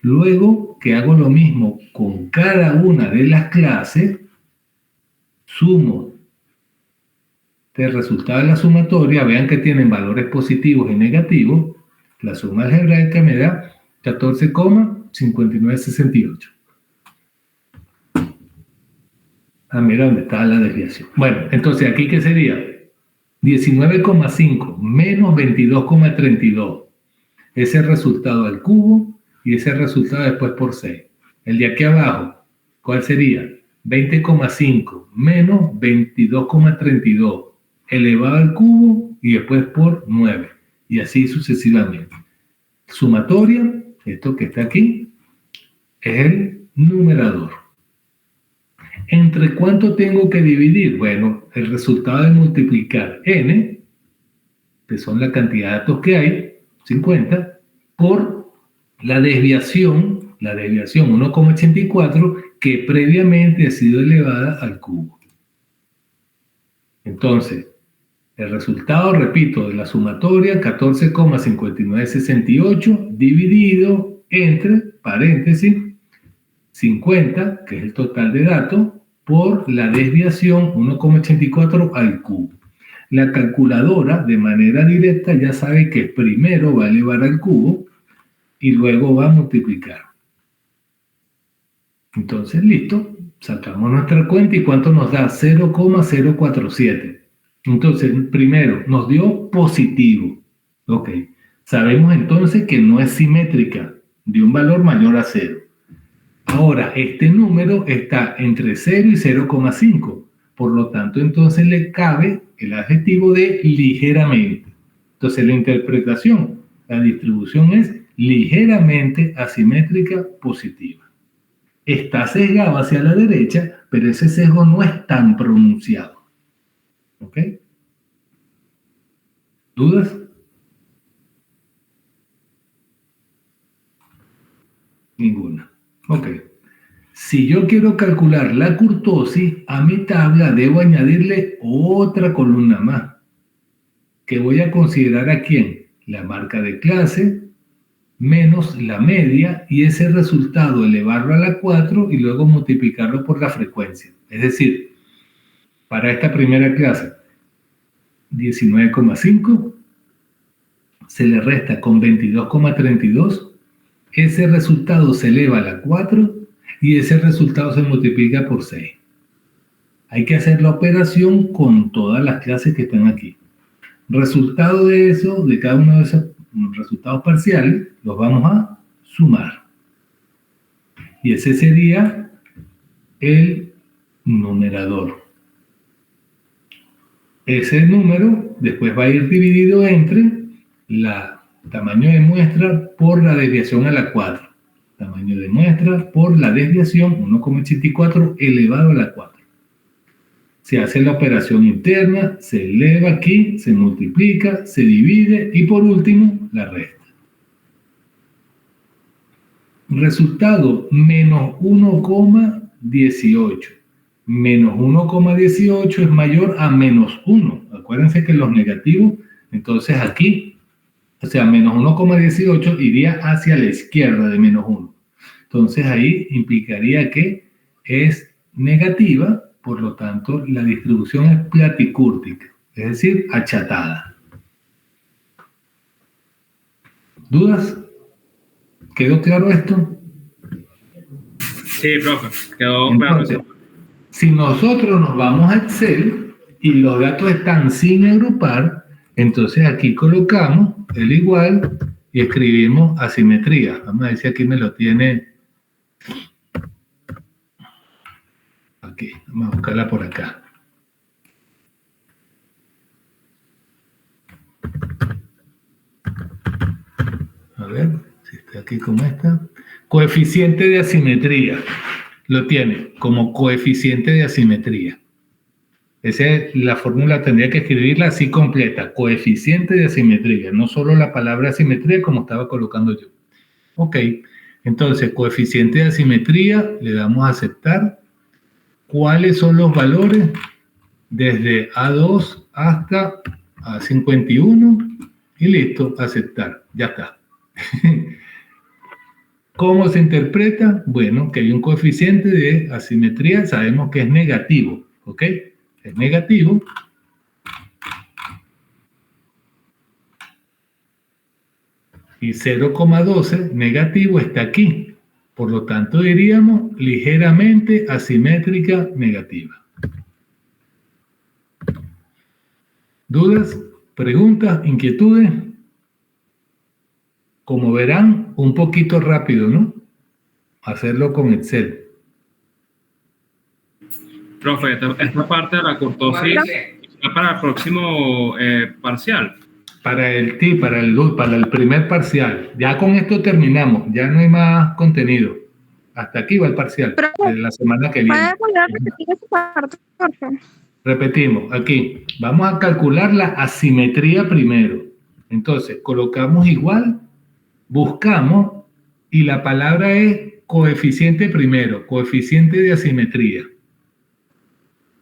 S1: Luego que hago lo mismo con cada una de las clases, sumo el resultado de la sumatoria, vean que tienen valores positivos y negativos, la suma algebraica me da 14,5968. Mira dónde está la desviación. Bueno, entonces aquí ¿qué sería? 19,5 menos 22,32. Ese resultado al cubo y ese resultado después por 6. El de aquí abajo, ¿cuál sería? 20,5 menos 22,32 elevado al cubo y después por 9. Y así sucesivamente. Sumatoria, esto que está aquí, es el numerador. ¿Entre cuánto tengo que dividir? Bueno, el resultado de multiplicar n, que son la cantidad de datos que hay, 50, por la desviación 1,84, que previamente ha sido elevada al cubo. Entonces, el resultado, repito, de la sumatoria, 14,5968, dividido entre, paréntesis, 50, que es el total de datos, por la desviación 1,84 al cubo. La calculadora, de manera directa, ya sabe que primero va a elevar al cubo y luego va a multiplicar. Entonces, listo, sacamos nuestra cuenta y ¿cuánto nos da? 0,047. Entonces, primero, nos dio positivo. Ok, sabemos entonces que no es simétrica, de un valor mayor a 0. Ahora, este número está entre 0 y 0,5. Por lo tanto, entonces le cabe el adjetivo de ligeramente. Entonces, la interpretación, la distribución es ligeramente asimétrica positiva. Está sesgado hacia la derecha, pero ese sesgo no es tan pronunciado. ¿Ok? ¿Dudas? Ninguna. Ok. Si yo quiero calcular la kurtosis, a mi tabla debo añadirle otra columna más. ¿Que voy a considerar a quién? La marca de clase menos la media y ese resultado elevarlo a la 4 y luego multiplicarlo por la frecuencia. Es decir, para esta primera clase, 19,5 se le resta con 22,32. Ese resultado se eleva a la 4 y ese resultado se multiplica por 6. Hay que hacer la operación con todas las clases que están aquí. Resultado de eso, de cada uno de esos resultados parciales, los vamos a sumar. Y ese sería el numerador. Ese número después va a ir dividido entre la tamaño de muestra por la desviación a la 4. Tamaño de muestra por la desviación 1,84 elevado a la 4. Se hace la operación interna, se eleva aquí, se multiplica, se divide y por último la resta. Resultado, menos 1,18. Menos 1,18 es mayor a menos 1. Acuérdense que los negativos, entonces aquí, o sea, menos 1,18 iría hacia la izquierda de menos 1. Entonces ahí implicaría que es negativa, por lo tanto la distribución es platicúrtica, es decir, achatada. ¿Dudas? ¿Quedó claro esto?
S4: Sí, profe, quedó
S1: Entonces,
S4: claro.
S1: si nosotros nos vamos a Excel y los datos están sin agrupar, entonces aquí colocamos el igual y escribimos asimetría. Vamos a ver si aquí me lo tiene. Aquí, vamos a buscarla por acá. A ver si está aquí como está. Coeficiente de asimetría. Lo tiene como coeficiente de asimetría. Esa es la fórmula, tendría que escribirla así completa. Coeficiente de asimetría, no solo la palabra asimetría como estaba colocando yo. Ok, entonces coeficiente de asimetría, le damos a aceptar. ¿Cuáles son los valores? Desde A2 hasta A51 y listo, aceptar. Ya está. ¿Cómo se interpreta? Bueno, que hay un coeficiente de asimetría, sabemos que es negativo, ¿ok? Es negativo. Y 0,12 negativo está aquí. Por lo tanto, diríamos ligeramente asimétrica negativa. ¿Dudas? ¿Preguntas? ¿Inquietudes? Como verán, un poquito rápido, ¿no? Hacerlo con Excel.
S4: Profe, esta parte de la kurtosis está para el próximo parcial.
S1: Para el primer parcial. Ya con esto terminamos. Ya no hay más contenido. Hasta aquí va el parcial de la semana que viene.
S2: ¿Puede volver a repetir esa parte, por favor?
S1: Repetimos, aquí. Vamos a calcular la asimetría primero. Entonces, colocamos igual, buscamos, y la palabra es coeficiente primero, coeficiente de asimetría.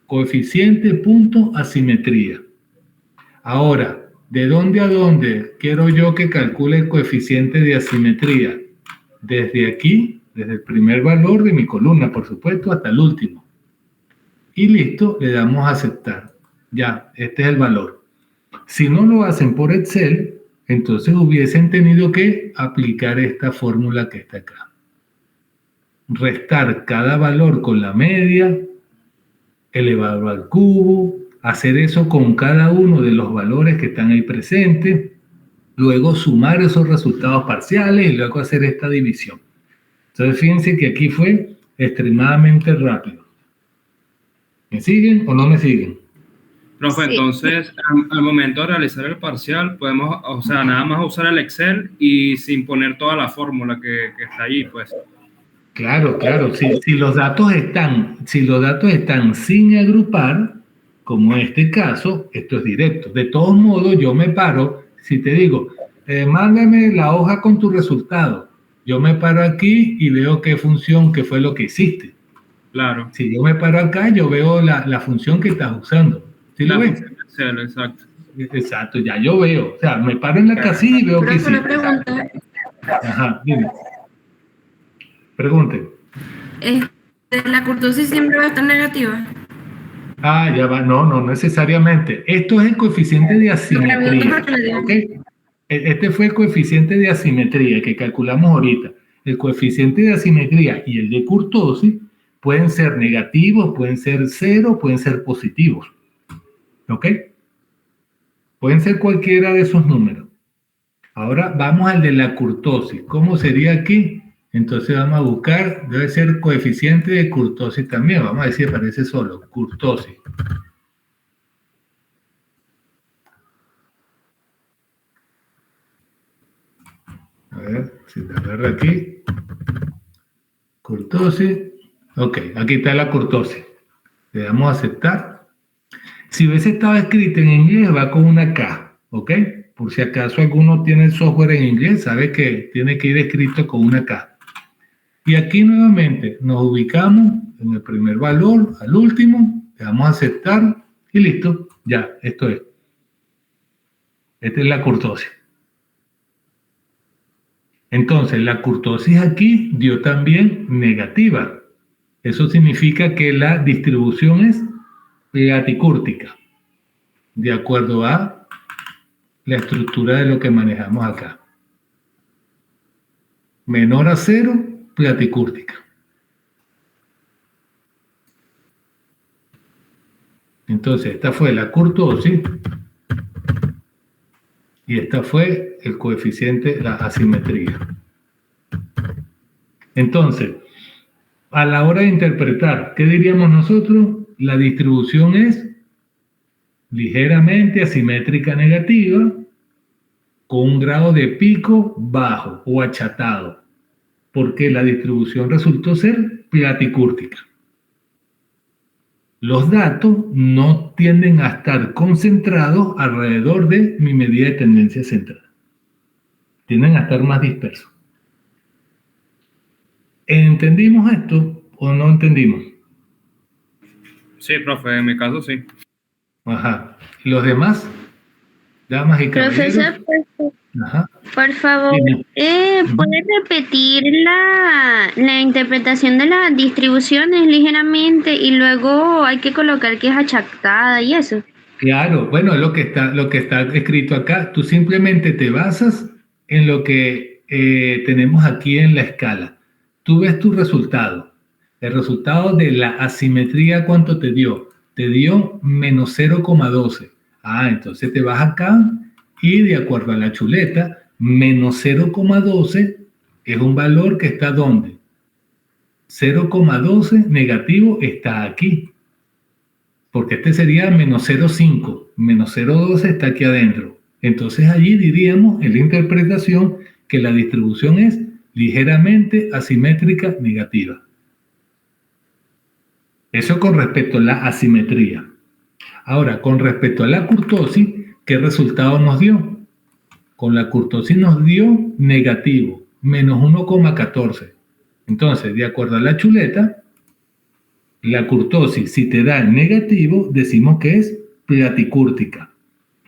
S1: Coeficiente punto asimetría. Ahora, ¿de dónde a dónde quiero yo que calcule el coeficiente de asimetría? Desde aquí, desde el primer valor de mi columna, por supuesto, hasta el último. Y listo, le damos a aceptar. Ya, este es el valor. Si no lo hacen por Excel, entonces hubiesen tenido que aplicar esta fórmula que está acá. Restar cada valor con la media, elevado al cubo, hacer eso con cada uno de los valores que están ahí presentes, luego sumar esos resultados parciales y luego hacer esta división. Entonces fíjense que aquí fue extremadamente rápido. ¿Me siguen o no me siguen?
S4: Profe,
S2: Sí.
S4: entonces al momento de realizar el parcial podemos, o sea, nada más usar el Excel y sin poner toda la fórmula que está allí, pues.
S1: Claro. Si los datos están sin agrupar, como en este caso, esto es directo. De todos modos, yo me paro, si te digo, mándame la hoja con tu resultado, yo me paro aquí y veo qué función, qué fue lo que hiciste.
S4: Claro.
S1: Si yo me paro acá, yo veo la función que estás usando. ¿Sí lo ves?
S4: Excel, exacto.
S1: Exacto, ya yo veo. O sea, me paro en la casilla y veo que
S3: Profe,
S1: hiciste.
S3: una pregunta.
S1: Ajá, dime. Pregunte.
S3: ¿La kurtosis siempre va a estar negativa?
S1: Ah, ya va. No necesariamente. Esto es el coeficiente de asimetría. ¿Ok? Este fue el coeficiente de asimetría que calculamos ahorita. El coeficiente de asimetría y el de kurtosis pueden ser negativos, pueden ser cero, pueden ser positivos. ¿Ok? Pueden ser cualquiera de esos números. Ahora vamos al de la kurtosis. ¿Cómo sería aquí? Entonces vamos a buscar, debe ser coeficiente de kurtosis también. Vamos a decir, aparece solo, kurtosis. A ver, si te agarra aquí. Kurtosis. Ok, aquí está la kurtosis. Le damos a aceptar. Si hubiese estado escrito en inglés, va con una K, ¿ok? Por si acaso alguno tiene el software en inglés, sabe que tiene que ir escrito con una K. Y aquí nuevamente nos ubicamos en el primer valor, al último, le damos a aceptar y listo, ya, esto es. Esta es la kurtosis. Entonces, la kurtosis aquí dio también negativa. Eso significa que la distribución es platicúrtica, de acuerdo a la estructura de lo que manejamos acá. Menor a 0, platicúrtica. Entonces, esta fue la kurtosis y esta fue el coeficiente de la asimetría. Entonces, a la hora de interpretar, ¿qué diríamos nosotros? La distribución es ligeramente asimétrica negativa con un grado de pico bajo o achatado, porque la distribución resultó ser platicúrtica. Los datos no tienden a estar concentrados alrededor de mi medida de tendencia central. Tienden a estar más dispersos. ¿Entendimos esto o no entendimos?
S4: Sí, profe, en mi caso sí.
S1: Ajá. ¿Y los demás? Damas y caballeros.
S2: Profesor,
S1: Ajá.
S2: por favor,
S1: Dime.
S2: ¿puede repetir la interpretación de las distribuciones ligeramente y luego hay que colocar que es achatada y eso?
S1: Claro, bueno, es lo que está escrito acá. Tú simplemente te basas en lo que tenemos aquí en la escala. Tú ves tu resultado. El resultado de la asimetría, ¿cuánto te dio? Te dio menos 0,12. Entonces te vas acá y de acuerdo a la chuleta, menos 0,12 es un valor que está ¿dónde? 0,12 negativo está aquí. Porque este sería menos 0,5. Menos 0,12 está aquí adentro. Entonces allí diríamos en la interpretación que la distribución es ligeramente asimétrica negativa. Eso con respecto a la asimetría. Ahora, con respecto a la kurtosis, ¿qué resultado nos dio? Con la kurtosis nos dio negativo, menos 1,14. Entonces, de acuerdo a la chuleta, la kurtosis, si te da negativo, decimos que es platicúrtica.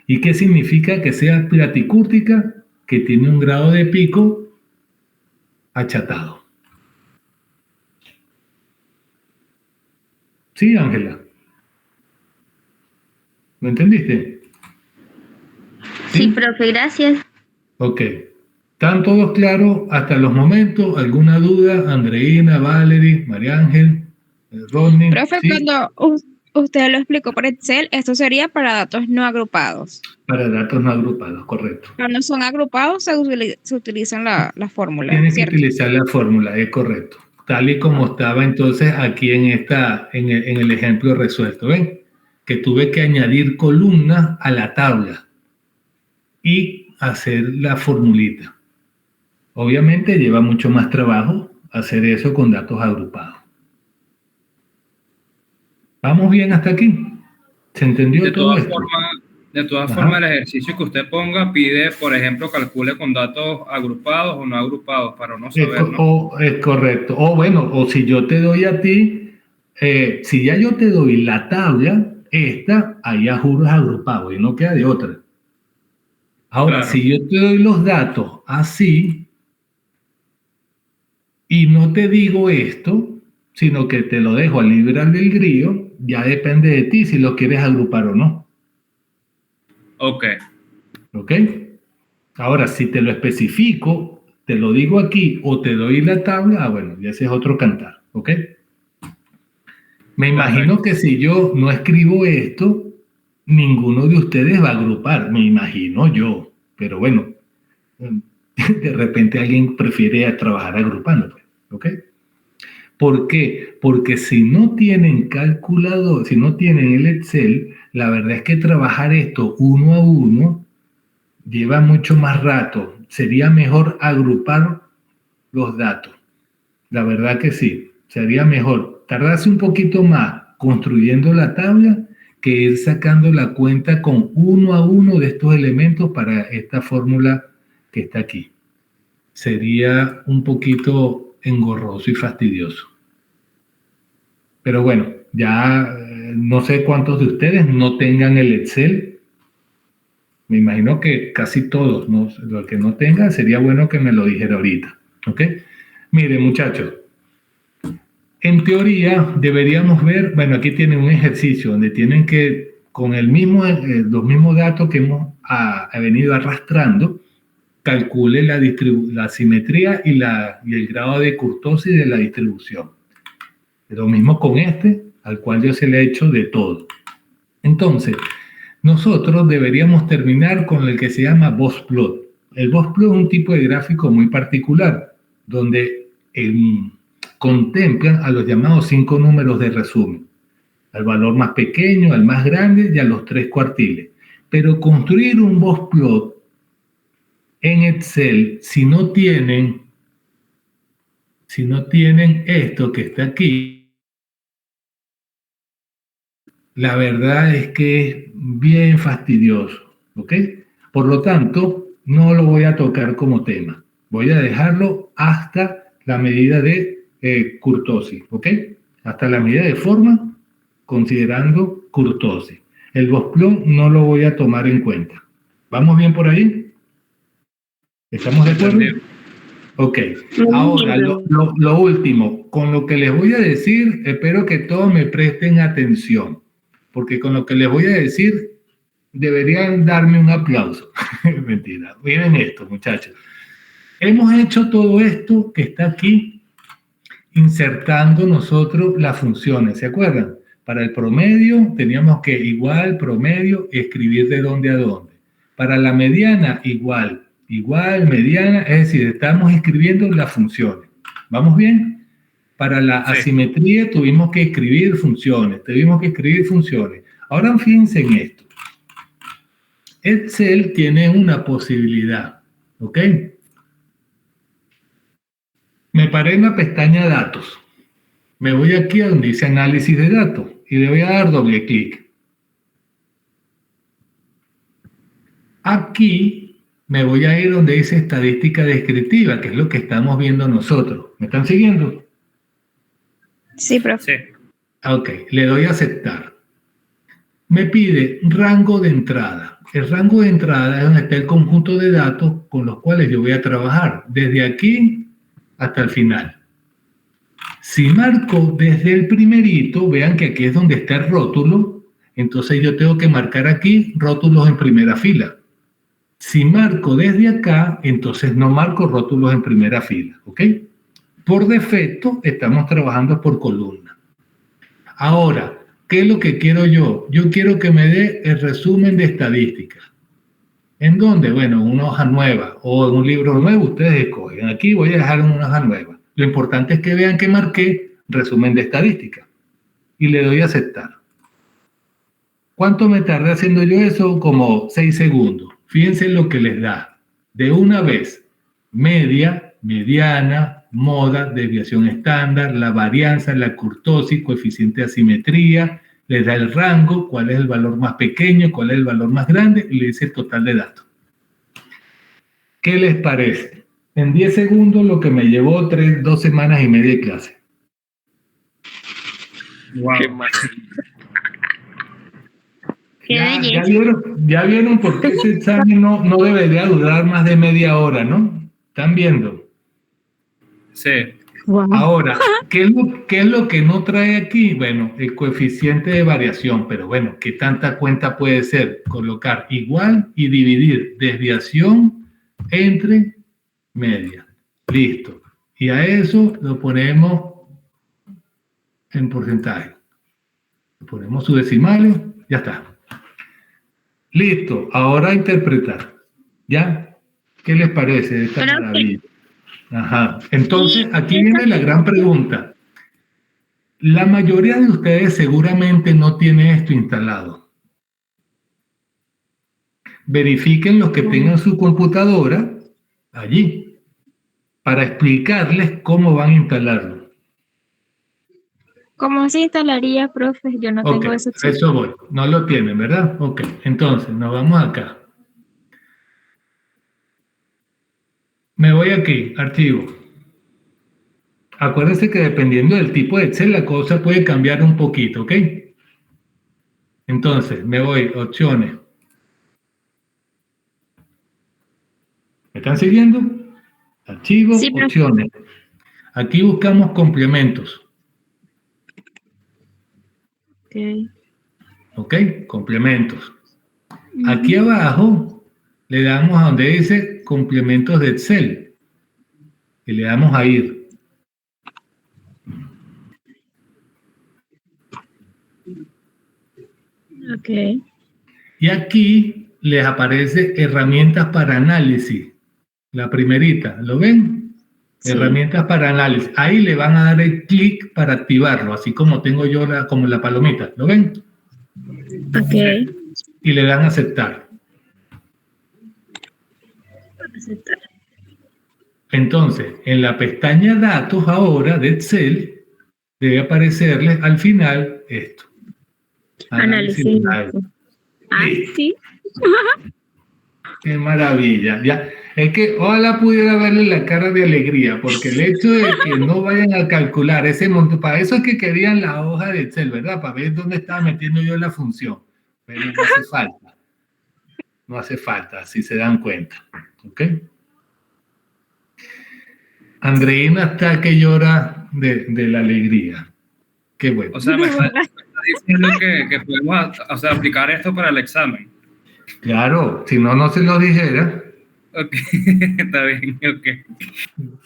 S1: ¿Y qué significa que sea platicúrtica? Que tiene un grado de pico achatado. Sí, Ángela. ¿Lo entendiste?
S2: Sí, profe, gracias.
S1: Ok. ¿Están todos claros hasta los momentos? ¿Alguna duda? Andreina, Valerie, María Ángel, Rodney.
S5: Profe,
S1: ¿sí?
S5: cuando usted lo explicó por Excel, esto sería para datos no agrupados.
S1: Para datos no agrupados, correcto.
S5: Cuando son agrupados, se utilizan la fórmula.
S1: Tienes que
S5: ¿cierto?
S1: utilizar la fórmula, es correcto. Tal y como estaba entonces aquí en el ejemplo resuelto. ¿Ven? Que tuve que añadir columnas a la tabla y hacer la formulita. Obviamente lleva mucho más trabajo hacer eso con datos agrupados. ¿Vamos bien hasta aquí? ¿Se entendió todo esto?
S4: De todas formas, el ejercicio que usted ponga pide, por ejemplo, calcule con datos agrupados o no agrupados para no saber, ¿no?
S1: Es correcto. O bueno, o si yo te doy a ti, si ya yo te doy la tabla, ahí a juro es agrupado y no queda de otra. Ahora,
S4: Claro.
S1: si yo te doy los datos así y no te digo esto, sino que te lo dejo al libre albedrío, ya depende de ti si lo quieres agrupar o no.
S4: Ok.
S1: ¿Ok? Ahora, si te lo especifico, te lo digo aquí o te doy la tabla, bueno, ya ese es otro cantar. ¿Ok? Me imagino que si yo no escribo esto, ninguno de ustedes va a agrupar, me imagino yo. Pero bueno, de repente alguien prefiere trabajar agrupando, pues, ¿ok? ¿Por qué? Porque si no tienen calculador, si no tienen el Excel, la verdad es que trabajar esto uno a uno lleva mucho más rato. Sería mejor agrupar los datos. La verdad que sí, sería mejor tardarse un poquito más construyendo la tabla que ir sacando la cuenta con uno a uno de estos elementos para esta fórmula que está aquí. Sería un poquito engorroso y fastidioso. Pero bueno, ya no sé cuántos de ustedes no tengan el Excel. Me imagino que casi todos, ¿no? Lo que no tengan, sería bueno que me lo dijera ahorita. ¿Ok? Miren, muchachos. En teoría, deberíamos ver, bueno, aquí tienen un ejercicio donde tienen que, con los mismos datos que hemos venido arrastrando, calcule la simetría y el grado de kurtosis de la distribución. Lo mismo con al cual yo se le ha hecho de todo. Entonces, nosotros deberíamos terminar con el que se llama Box-Plot. El Box-Plot es un tipo de gráfico muy particular, donde contemplan a los llamados 5 números de resumen, al valor más pequeño, al más grande y a los 3 cuartiles. Pero construir un Box-Plot en Excel, si no tienen esto que está aquí, la verdad es que es bien fastidioso, ¿ok? Por lo tanto, no lo voy a tocar como tema. Voy a dejarlo hasta la medida de kurtosis, ¿ok? Hasta la medida de forma, considerando kurtosis. El Box-Plot no lo voy a tomar en cuenta. ¿Vamos bien por ahí? ¿Estamos de acuerdo? Ok. Ahora, lo último, con lo que les voy a decir, espero que todos me presten atención, porque con lo que les voy a decir, deberían darme un aplauso. Mentira. Miren esto, muchachos. Hemos hecho todo esto que está aquí, insertando nosotros las funciones, ¿se acuerdan? Para el promedio teníamos que igual, promedio, escribir de dónde a dónde. Para la mediana, igual, mediana, es decir, estamos escribiendo las funciones. ¿Vamos bien? Para la asimetría tuvimos que escribir funciones, Ahora fíjense en esto. Excel tiene una posibilidad, ¿ok? Me paré en la pestaña datos. Me voy aquí a donde dice análisis de datos y le voy a dar doble clic. Aquí me voy a ir donde dice estadística descriptiva, que es lo que estamos viendo nosotros. ¿Me están siguiendo?
S5: Sí, profe.
S4: Sí.
S1: Ok, le doy a aceptar. Me pide rango de entrada. El rango de entrada es donde está el conjunto de datos con los cuales yo voy a trabajar, desde aquí hasta el final. Si marco desde el primerito, vean que aquí es donde está el rótulo, entonces yo tengo que marcar aquí rótulos en primera fila. Si marco desde acá, entonces no marco rótulos en primera fila, ¿ok? Por defecto, estamos trabajando por columna. Ahora, ¿qué es lo que quiero yo? Yo quiero que me dé el resumen de estadísticas. ¿En dónde? Bueno, en una hoja nueva o en un libro nuevo, ustedes escogen. Aquí voy a dejar una hoja nueva. Lo importante es que vean que marqué resumen de estadísticas y le doy a aceptar. ¿Cuánto me tardé haciendo yo eso? Como 6 segundos. Fíjense lo que les da. De una vez, media, mediana, moda, desviación estándar, la varianza, la kurtosis, coeficiente de asimetría, les da el rango, cuál es el valor más pequeño, cuál es el valor más grande, y le dice el total de datos. ¿Qué les parece? En 10 segundos lo que me llevó 2 semanas y media de clase.
S4: Wow.
S1: Ya vieron por qué ese examen no debería durar más de media hora, ¿no? ¿Están viendo?
S4: Sí.
S5: Wow.
S1: Ahora, ¿qué es lo que no trae aquí? Bueno, el coeficiente de variación, pero bueno, ¿qué tanta cuenta puede ser? Colocar igual y dividir desviación entre media. Listo. Y a eso lo ponemos en porcentaje. Le ponemos sus decimales, ya está. Listo, ahora a interpretar. ¿Ya? ¿Qué les parece de esta maravilla? Ajá. Entonces, aquí viene la gran pregunta. La mayoría de ustedes seguramente no tiene esto instalado. Verifiquen los que tengan su computadora allí para explicarles cómo van a instalarlo.
S5: ¿Cómo se instalaría, profe? Yo no tengo eso.
S1: Eso voy. No lo tienen, ¿verdad? Ok, entonces nos vamos acá. Me voy aquí, archivo. Acuérdense que dependiendo del tipo de Excel, la cosa puede cambiar un poquito, ¿ok? Entonces, me voy, opciones. ¿Me están siguiendo? Archivo,
S5: Sí, profe.
S1: opciones. Aquí buscamos complementos. ¿Ok? Complementos. Aquí abajo le damos a donde dice complementos de Excel. Y le damos a ir.
S5: Ok.
S1: Y aquí les aparece herramientas para análisis. La primerita, ¿lo ven? Sí. Herramientas para análisis. Ahí le van a dar el clic para activarlo, así como tengo yo como la palomita. ¿Lo ven?
S5: Ok.
S1: Y le dan a aceptar.
S5: Aceptar.
S1: Entonces, en la pestaña datos ahora de Excel, debe aparecerles al final esto.
S5: Análisis. Sí.
S1: Qué maravilla. Ya. Es que ojalá pudiera verle la cara de alegría, porque el hecho de que no vayan a calcular ese monto, para eso es que querían la hoja de Excel, ¿verdad? Para ver dónde estaba metiendo yo la función. Pero no hace falta. No hace falta, si se dan cuenta. ¿Ok? Andreina está que llora de la alegría. Qué bueno.
S4: O sea, me está diciendo que podemos, o sea, aplicar esto para el examen.
S1: Claro, si no se lo dijera.
S4: Ok, está bien, ok.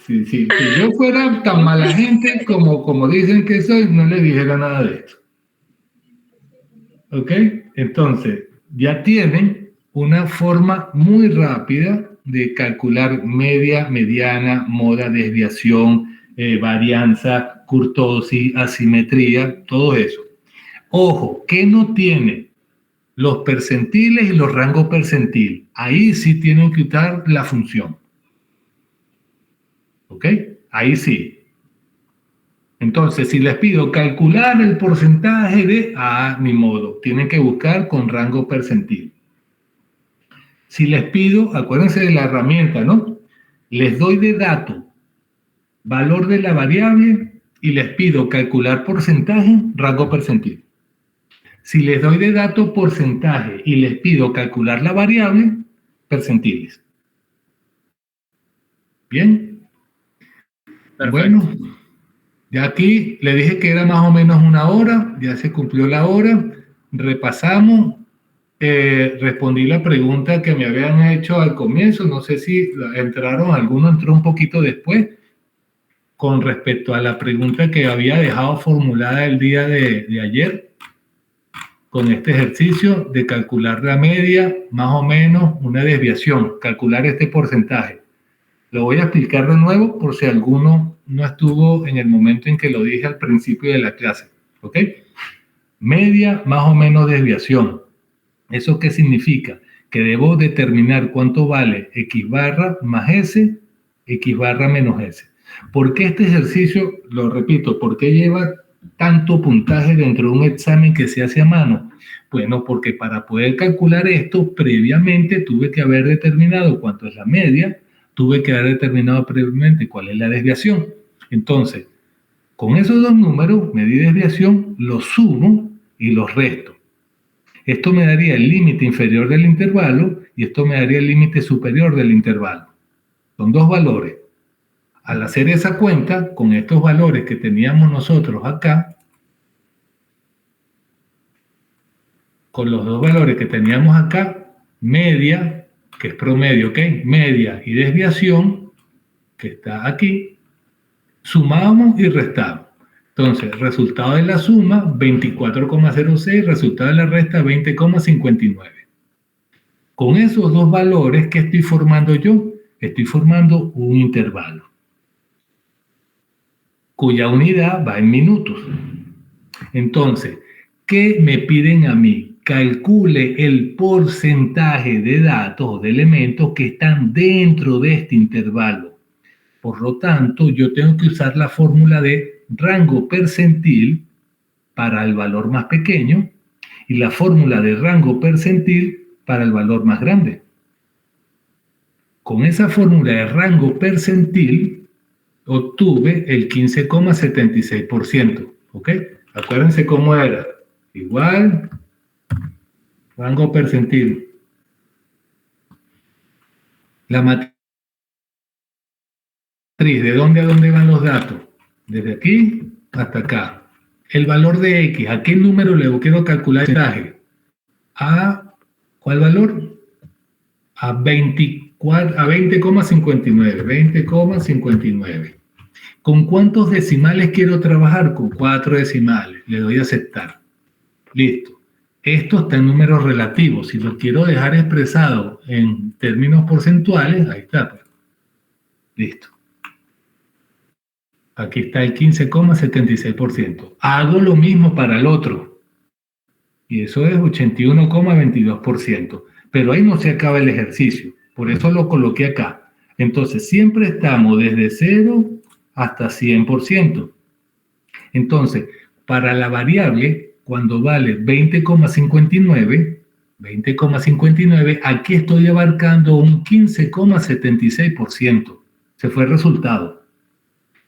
S1: Sí. Si yo fuera tan mala gente como dicen que soy, no le dijera nada de esto. ¿Ok? Entonces, ya tienen una forma muy rápida de calcular media, mediana, moda, desviación, varianza, kurtosis, asimetría, todo eso. Ojo, ¿qué no tiene? Los percentiles y los rangos percentil. Ahí sí tienen que usar la función. ¿Ok? Ahí sí. Entonces, si les pido calcular el porcentaje de... ni modo. Tienen que buscar con rango percentil. Si les pido, acuérdense de la herramienta, ¿no? Les doy de dato valor de la variable y les pido calcular porcentaje, rango percentil. Si les doy de dato porcentaje y les pido calcular la variable, percentiles. ¿Bien?
S4: Perfecto.
S1: Bueno, ya aquí le dije que era más o menos una hora, ya se cumplió la hora, repasamos, respondí la pregunta que me habían hecho al comienzo, no sé si entraron, alguno entró un poquito después, con respecto a la pregunta que había dejado formulada el día de ayer, con este ejercicio de calcular la media, más o menos una desviación, calcular este porcentaje. Lo voy a explicar de nuevo por si alguno no estuvo en el momento en que lo dije al principio de la clase. ¿Ok? Media más o menos desviación. ¿Eso qué significa? Que debo determinar cuánto vale X barra más S, X barra menos S. ¿Por qué este ejercicio, lo repito, por qué lleva tanto puntaje dentro de un examen que se hace a mano? Bueno, porque para poder calcular esto, previamente tuve que haber determinado cuánto es la media, tuve que haber determinado previamente cuál es la desviación. Entonces, con esos dos números, media y desviación, los sumo y los resto. Esto me daría el límite inferior del intervalo y esto me daría el límite superior del intervalo. Son dos valores. Al hacer esa cuenta, con estos valores que teníamos nosotros acá, con los dos valores que teníamos acá, media, que es promedio, ¿ok? Media y desviación, que está aquí, sumamos y restamos. Entonces, resultado de la suma, 24,06, resultado de la resta, 20,59. Con esos dos valores, ¿qué estoy formando yo? Estoy formando un intervalo, cuya unidad va en minutos. Entonces, ¿qué me piden a mí? Calcule el porcentaje de datos o de elementos que están dentro de este intervalo. Por lo tanto, yo tengo que usar la fórmula de rango percentil para el valor más pequeño y la fórmula de rango percentil para el valor más grande. Con esa fórmula de rango percentil obtuve el 15,76%. ¿Ok? Acuérdense cómo era. Igual, rango percentil. La matriz, ¿de dónde a dónde van los datos? Desde aquí hasta acá. El valor de X, ¿a qué número le quiero calcular el porcentaje? ¿A cuál valor? A 20,59. 20,59. ¿Con cuántos decimales quiero trabajar? Con 4 decimales. Le doy a aceptar. Listo. Esto está en números relativos. Si lo quiero dejar expresado en términos porcentuales, ahí está. Pues. Listo. Aquí está el 15,76%. Hago lo mismo para el otro. Y eso es 81,22%. Pero ahí no se acaba el ejercicio. Por eso lo coloqué acá. Entonces, siempre estamos desde 0 hasta 100%. Entonces, para la variable, cuando vale 20,59, aquí estoy abarcando un 15,76%. Se fue el resultado.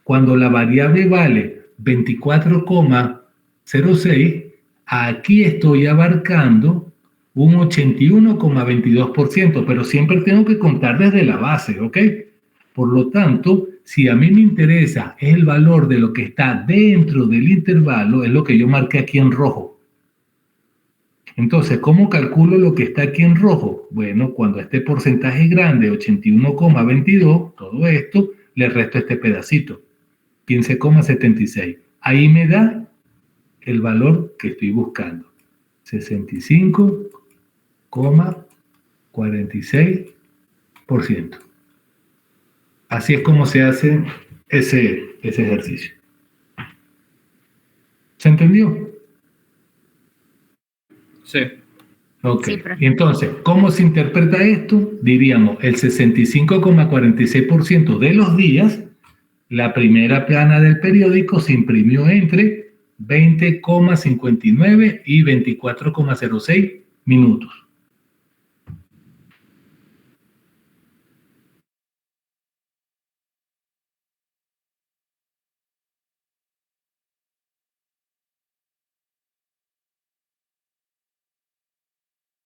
S1: Cuando la variable vale 24,06, aquí estoy abarcando un 81,22%, pero siempre tengo que contar desde la base, ¿ok? Por lo tanto, si a mí me interesa el valor de lo que está dentro del intervalo, es lo que yo marqué aquí en rojo. Entonces, ¿cómo calculo lo que está aquí en rojo? Bueno, cuando este porcentaje es grande, 81,22, todo esto, le resto este pedacito, 15,76. Ahí me da el valor que estoy buscando. 65,46%. Así es como se hace ese ejercicio. ¿Se entendió?
S4: Sí.
S1: Ok.
S2: Sí, profe.
S1: Entonces, ¿cómo se interpreta esto? Diríamos, el 65,46% de los días, la primera plana del periódico se imprimió entre 20,59 y 24,06 minutos.